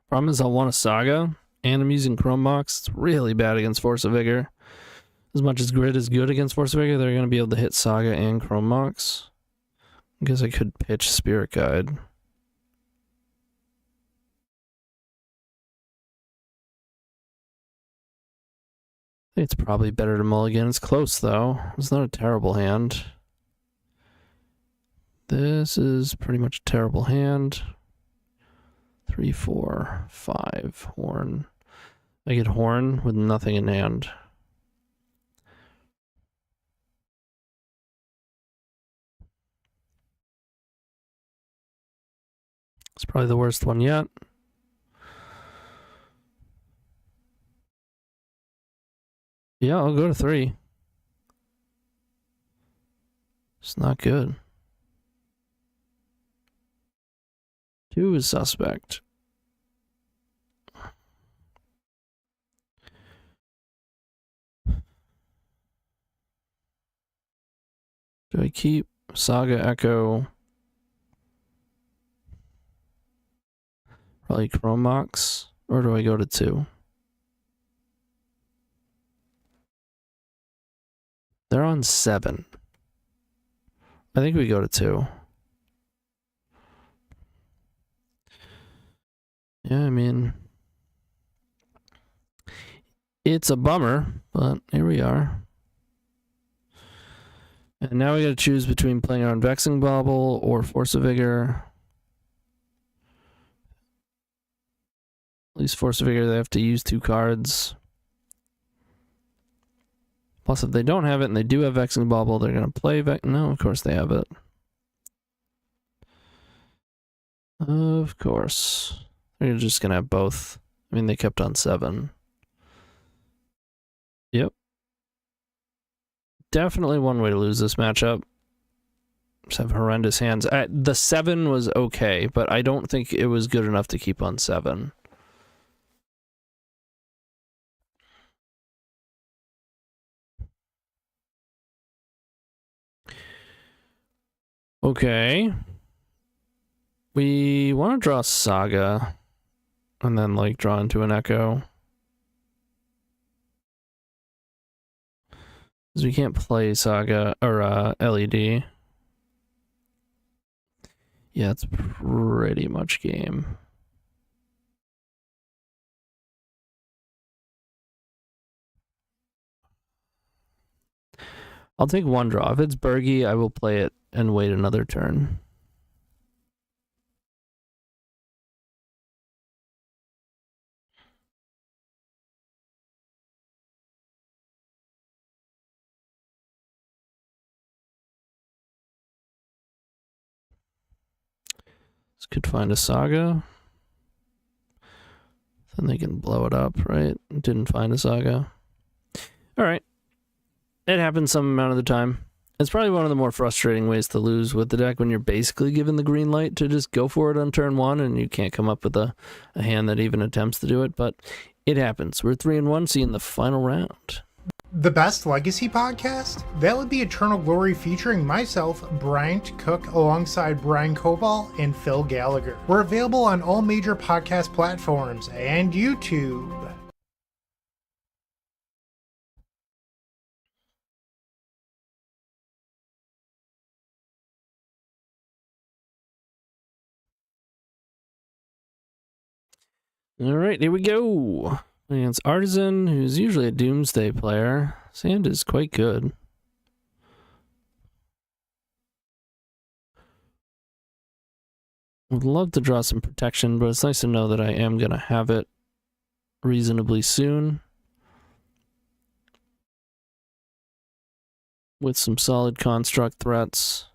Problem is I'll want a Saga, and I'm using Chrome Mox. It's really bad against Force of Vigor. As much as grid is good against Force of Vigor, they're going to be able to hit Saga and Chrome Mox. I guess I could pitch Spirit Guide. I think it's probably better to mulligan. It's close, though. It's not a terrible hand. This is pretty much a terrible hand. 3, 4, 5. Horn. I get Horn with nothing in hand. It's probably the worst one yet. Yeah, I'll go to 3. It's not good. 2 is suspect. Do I keep Saga Echo? Probably Chrome Mox, or do I go to 2? They're on 7. I think we go to 2. Yeah, I mean, it's a bummer, but here we are. And now we gotta choose between playing our Vexing Bauble or Force of Vigor. At least Force of Vigor, they have to use 2 cards. Plus, if they don't have it and they do have Vexing Bauble, they're gonna play No, of course they have it. Of course. They're just gonna have both. I mean, they kept on 7. Yep. Definitely one way to lose this matchup. Just have horrendous hands. The 7 was okay, but I don't think it was good enough to keep on 7. Okay. We want to draw Saga and then like draw into an Echo. Because we can't play Saga or LED. Yeah, it's pretty much game. I'll take 1 draw. If it's Bergy, I will play it and wait another turn. This could find a Saga. Then they can blow it up, right? Didn't find a Saga. Alright. It happens some amount of the time. It's probably one of the more frustrating ways to lose with the deck when you're basically given the green light to just go for it on turn 1 and you can't come up with a hand that even attempts to do it, but it happens. We're 3-1, see you in the final round. The best legacy podcast? That would be Eternal Glory featuring myself, Bryant Cook, alongside Brian Koval and Phil Gallagher. We're available on all major podcast platforms and YouTube. Alright, here we go. Against Artisan, who's usually a Doomsday player. Sand is quite good. Would love to draw some protection, but it's nice to know that I am going to have it reasonably soon. With some solid construct threats.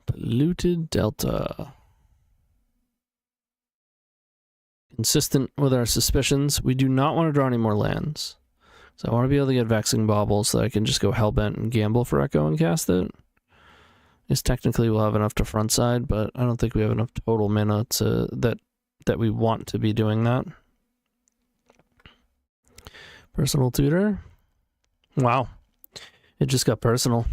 Polluted Delta. Consistent with our suspicions, we do not want to draw any more lands. So I want to be able to get Vexing Bauble so that I can just go Hellbent and gamble for Echo and cast it. Because technically we'll have enough to frontside, but I don't think we have enough total mana to that we want to be doing that. Personal Tutor. Wow. It just got personal.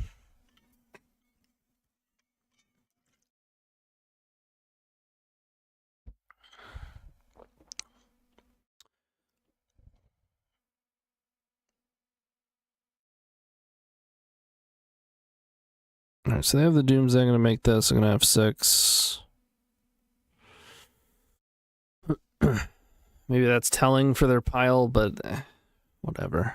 Alright, so they have the Doomsday. I'm going to make this. I'm going to have 6. Maybe that's telling for their pile, but whatever.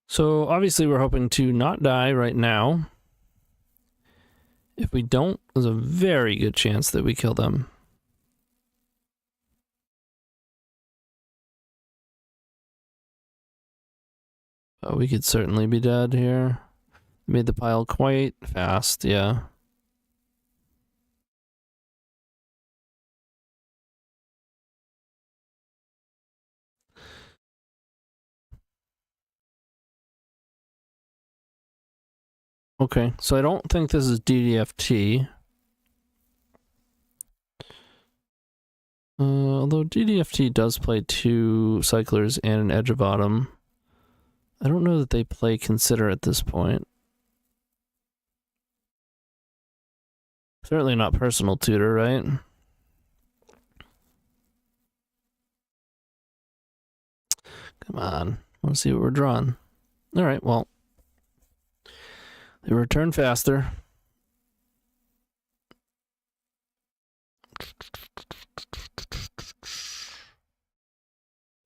So obviously we're hoping to not die right now. If we don't, there's a very good chance that we kill them. Oh, we could certainly be dead here. Made the pile quite fast, yeah. Okay, so I don't think this is DDFT. Although DDFT does play 2 cyclers and an Edge of Autumn, I don't know that they play Consider at this point. Certainly not Personal Tutor, right? Come on. I want to see what we're drawing. Alright, well. They return faster.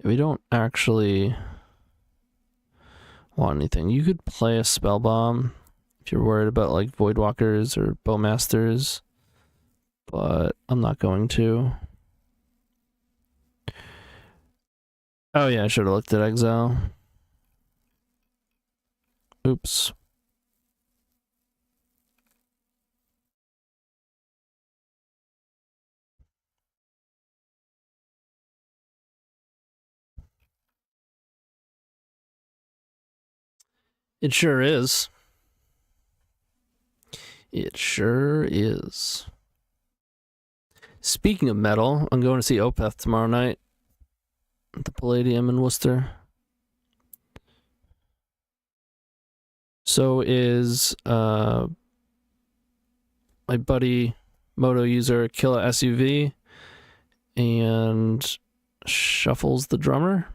We don't actually want anything. You could play a Spellbomb if you're worried about like Voidwalkers or Bowmasters, but I'm not going to. Oh yeah, I should have looked at Exile. Oops. It sure is. It sure is. Speaking of metal, I'm going to see Opeth tomorrow night at the Palladium in Worcester. So is my buddy Moto user Killa SUV and Shuffles the drummer.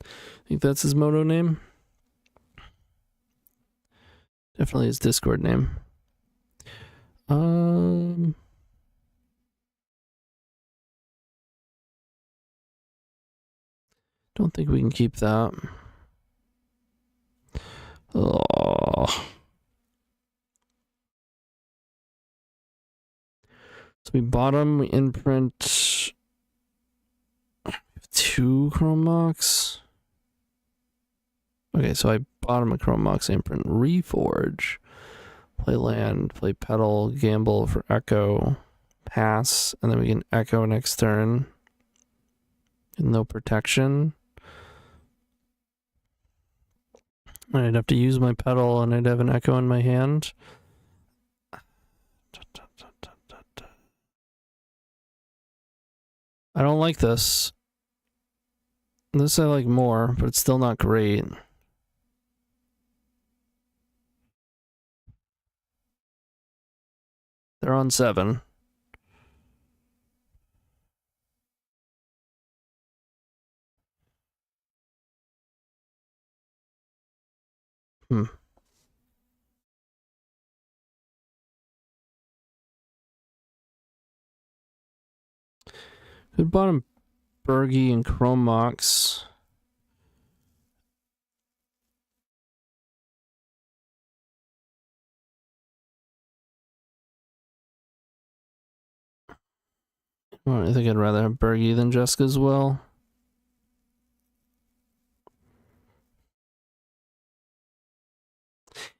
I think that's his Moto name. Definitely his Discord name. Don't think we can keep that. Oh. So we bottom, we imprint 2 Chrome Mox. Okay, so I bottom a Chrome Mox, imprint, Reforge, play land, play Petal, gamble for Echo, pass, and then we can Echo next turn. And no protection. I'd have to use my Petal and I'd have an Echo in my hand. I don't like this. This I like more, but it's still not great. They're on 7. Good bottom Bergie and Chrome Mox. I think I'd rather have Bergie than Jessica as well.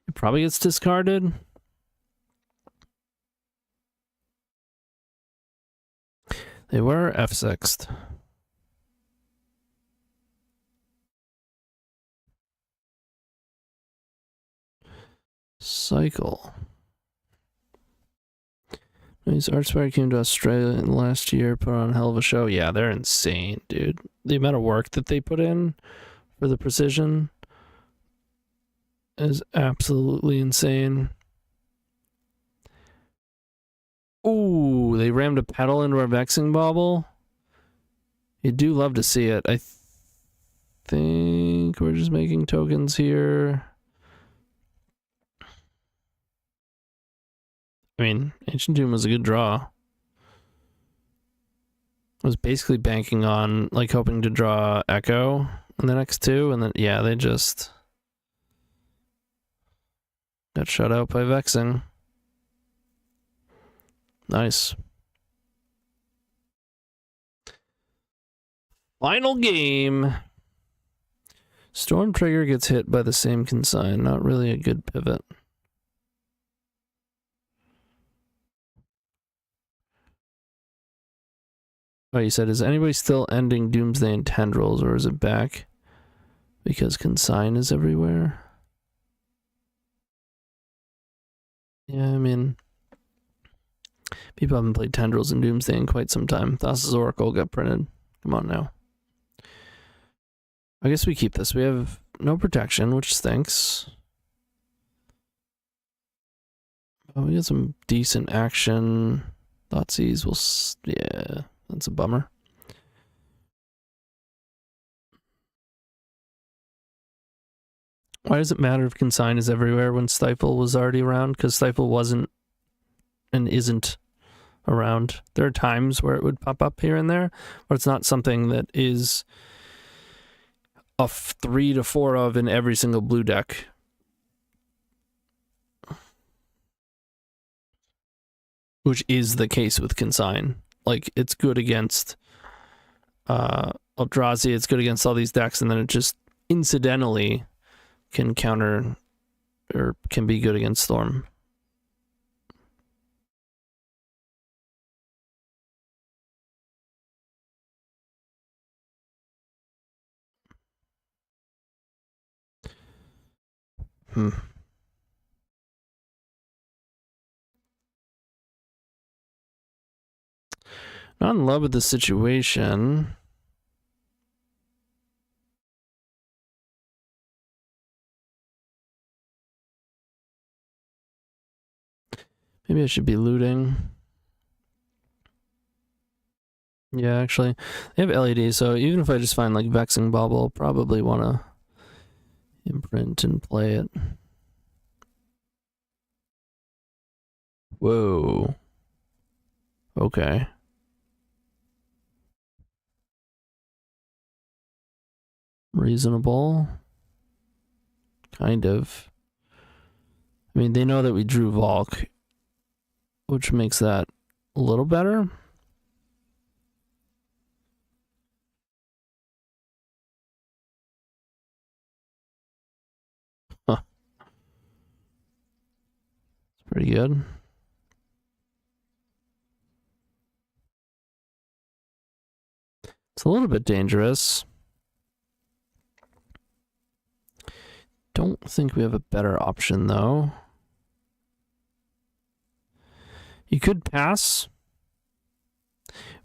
It probably gets discarded. They were F6'd. Cycle. These Archspire came to Australia in last year, put on a hell of a show. Yeah, they're insane, dude. The amount of work that they put in for the precision is absolutely insane. Ooh, they rammed a Petal into our Vexing Bauble. You do love to see it. I think we're just making tokens here. I mean, Ancient Tomb was a good draw. I was basically banking on, like, hoping to draw Echo in the next 2, and then, yeah, they just got shut out by Vexing. Nice. Final game. Storm Trigger gets hit by the same consign. Not really a good pivot. Oh, you said, is anybody still ending Doomsday and Tendrils, or is it back because consign is everywhere? Yeah, I mean, People haven't played Tendrils and Doomsday in quite some time. Thassa's Oracle got printed. Come on now. I guess we keep this. We have no protection, which stinks. Oh, we got some decent action. Thoughtseize will... Yeah, that's a bummer. Why does it matter if Consign is everywhere when Stifle was already around? Because Stifle wasn't and isn't around. There are times where it would pop up here and there, but it's not something that is a 3 to 4 of in every single blue deck. Which is the case with Consign. Like, it's good against Eldrazi, it's good against all these decks, and then it just incidentally can counter or can be good against Storm. Not in love with the situation. Maybe I should be looting. Yeah, actually. They have LED, so even if I just find like Vexing Bauble, I'll probably want to imprint and play it. Whoa. Okay. Reasonable. Kind of. I mean, they know that we drew Volk, which makes that a little better. Huh. It's pretty good. It's a little bit dangerous. Don't think we have a better option, though. You could pass.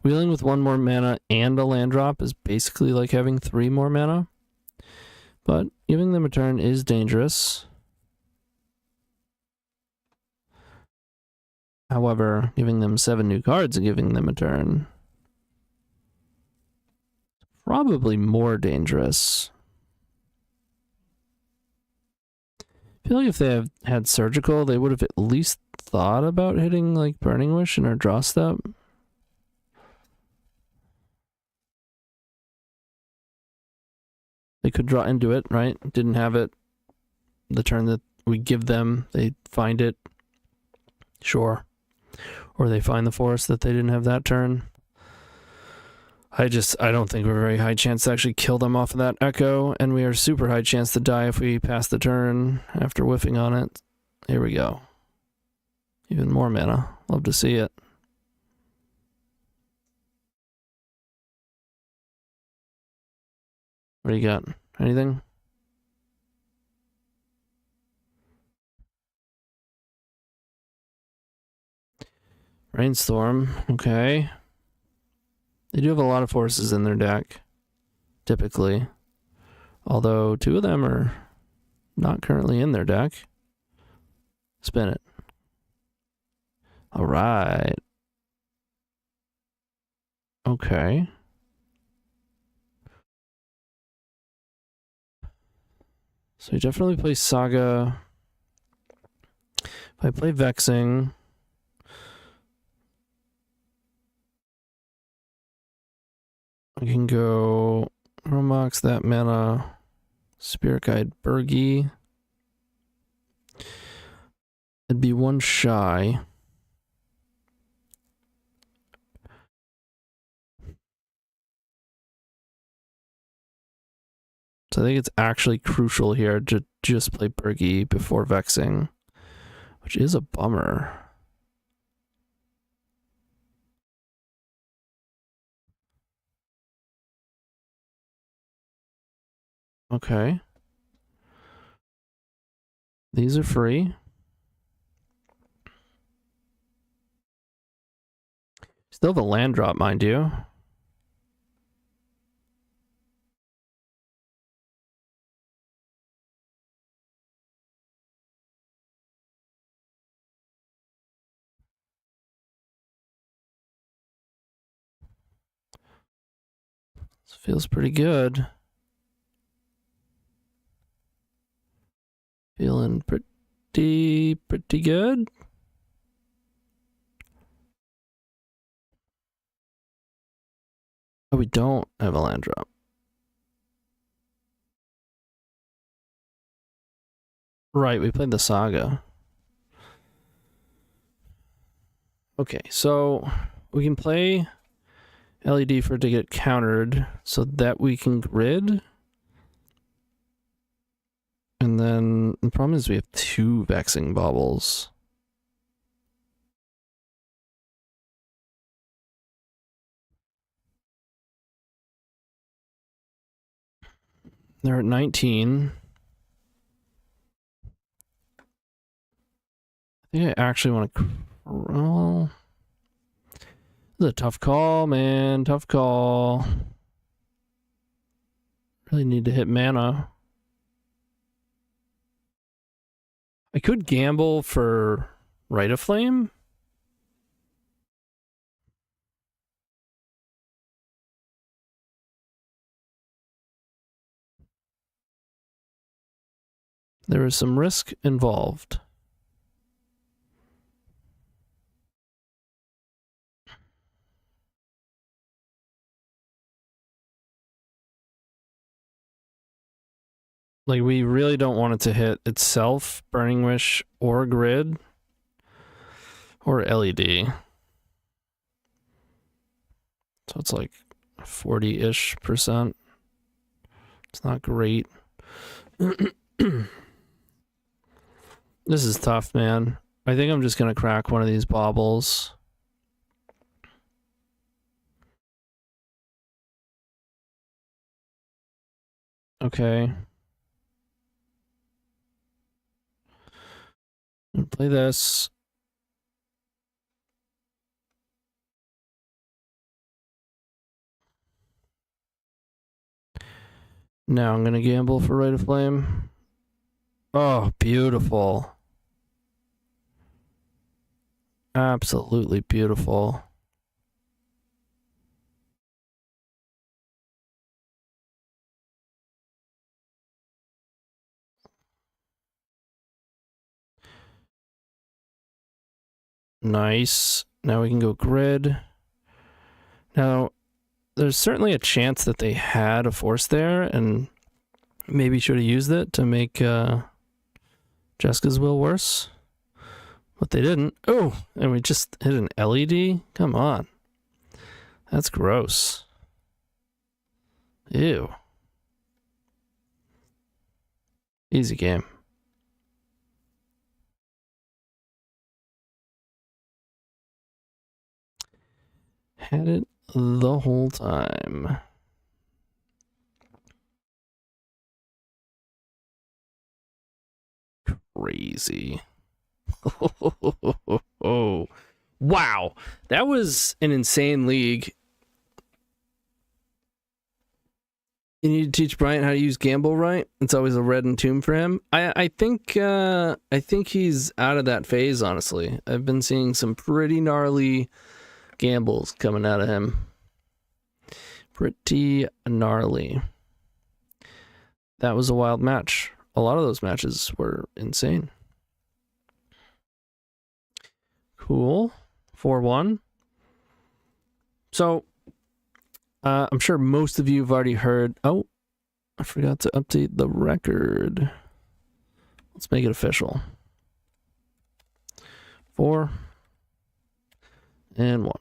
Wheeling with 1 more mana and a land drop is basically like having 3 more mana. But giving them a turn is dangerous. However, giving them 7 new cards and giving them a turn is probably more dangerous. I feel like if they had Surgical, they would have at least thought about hitting like Burning Wish in our draw step. They could draw into it, right? Didn't have it the turn that we give them. They find it. Sure. Or they find the forest that they didn't have that turn. I don't think we're very high chance to actually kill them off of that Echo, and we are super high chance to die if we pass the turn after whiffing on it. Here we go. Even more mana. Love to see it. What do you got? Anything? Rainstorm. Okay. They do have a lot of forces in their deck, typically. Although 2 of them are not currently in their deck. Spin it. All right. Okay. So you definitely play Saga. If I play Vexing, I can go Romox, that mana, Spirit Guide Bergie. It'd be 1 shy. So I think it's actually crucial here to just play Bergie before Vexing, which is a bummer. Okay. These are free. Still the land drop, mind you. This feels pretty good. Feeling pretty good. Oh, we don't have a land drop. Right, we played the Saga. Okay, so we can play LED for it to get countered so that we can grid. And then the problem is we have 2 vexing baubles. They're at 19. I think I actually want to crawl. This is a tough call, man. Tough call. Really need to hit mana. I could gamble for Rite of Flame. There is some risk involved. Like, we really don't want it to hit itself, Burning Wish, or Grid, or LED. So it's like 40-ish%. It's not great. This is tough, man. I think I'm just going to crack one of these baubles. Okay. I'm gonna play this. Now I'm gonna gamble for Rite of Flame. Oh, beautiful. Absolutely beautiful. Nice. Now we can go grid. Now, there's certainly a chance that they had a force there and maybe should have used it to make Jessica's will worse. But they didn't. Oh, and we just hit an LED? Come on. That's gross. Ew. Easy game. Had it the whole time. Crazy. Oh, wow. That was an insane league. You need to teach Bryant how to use gamble right. It's always a red and tomb for him. I think he's out of that phase, honestly. I've been seeing some pretty gnarly gambles coming out of him. Pretty gnarly. That was a wild match. A lot of those matches were insane. Cool. 4-1. So, I'm sure most of you have already heard. Oh, I forgot to update the record. Let's make it official. 4 and 1.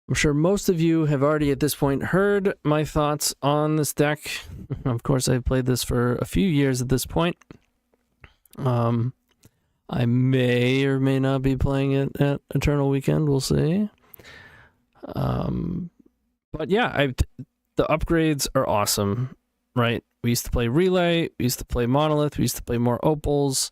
I'm sure most of you have already at this point heard my thoughts on this deck. Of course, I've played this for a few years at this point. I may or may not be playing it at Eternal Weekend. We'll see. But yeah, the upgrades are awesome, right? We used to play Relay. We used to play Monolith. We used to play more Opals.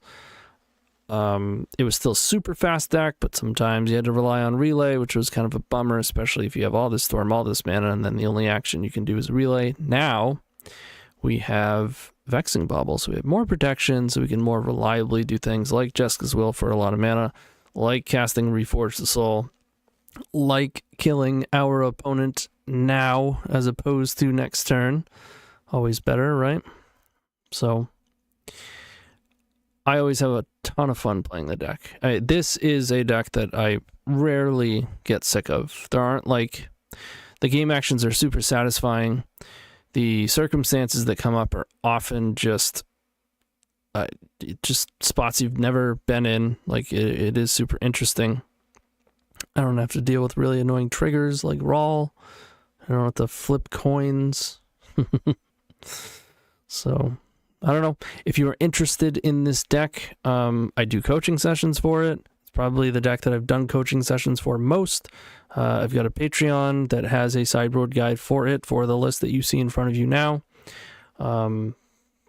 It was still super fast deck, but sometimes you had to rely on relay, which was kind of a bummer, especially if you have all this storm, all this mana, and then the only action you can do is relay. Now we have Vexing Bauble, so we have more protection, so we can more reliably do things like Jessica's Will for a lot of mana, like casting Reforge the Soul, like killing our opponent now as opposed to next turn. Always better, right? So I always have a ton of fun playing the deck. This is a deck that I rarely get sick of. There aren't like... The game actions are super satisfying. The circumstances that come up are often just spots you've never been in. Like, it is super interesting. I don't have to deal with really annoying triggers like Rawl. I don't have to flip coins. So... I don't know. If you are interested in this deck, I do coaching sessions for it. It's probably the deck that I've done coaching sessions for most. I've got a Patreon that has a sideboard guide for it, for the list that you see in front of you now.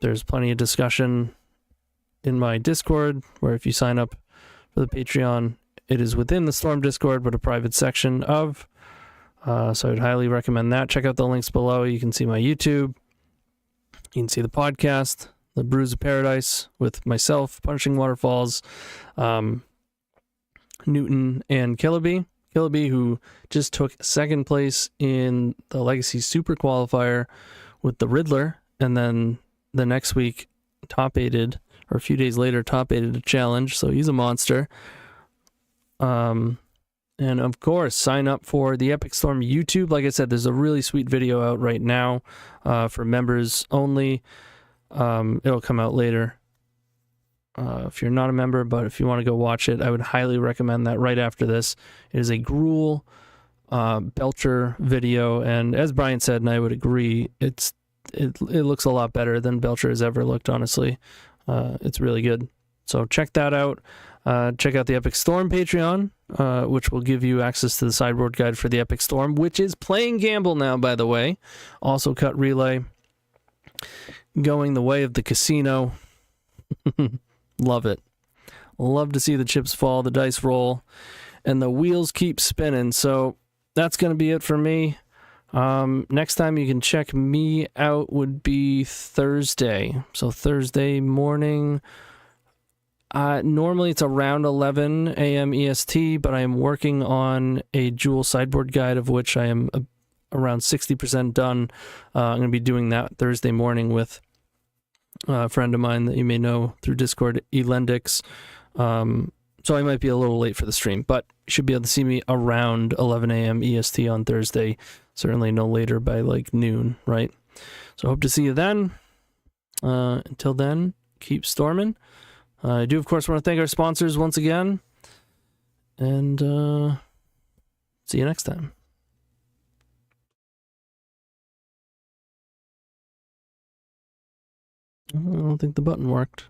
There's plenty of discussion in my Discord, where if you sign up for the Patreon, it is within the Storm Discord, but a private section of. So I'd highly recommend that. Check out the links below. You can see my YouTube. You can see the podcast, The Brews of Paradise, with myself, Punishing Waterfalls, Newton, and Killaby. Killaby, who just took second place in the Legacy Super Qualifier with the Riddler, and then the next week top-aided, or a few days later, top-aided a challenge, so he's a monster. And of course, sign up for the Epic Storm YouTube. Like I said, there's a really sweet video out right now for members only. It'll come out later if you're not a member, but if you want to go watch it, I would highly recommend that right after this. It is a Gruul Belcher video, and as Brian said, and I would agree, it looks a lot better than Belcher has ever looked, honestly. It's really good. So check that out. Check out the Epic Storm Patreon, which will give you access to the sideboard guide for the Epic Storm, which is playing Gamble now, by the way. Also cut relay. Going the way of the casino. Love it. Love to see the chips fall, the dice roll, and the wheels keep spinning. So that's going to be it for me. Next time you can check me out would be Thursday. So Thursday morning. Normally it's around 11 a.m. EST, but I am working on a Jewel sideboard guide, of which I am around 60% done. I'm going to be doing that Thursday morning with a friend of mine that you may know through Discord, Elendix. So I might be a little late for the stream, but you should be able to see me around 11 a.m. EST on Thursday. Certainly no later by like noon, right? So hope to see you then. Until then, keep storming. I do, of course, want to thank our sponsors once again. And see you next time. I don't think the button worked.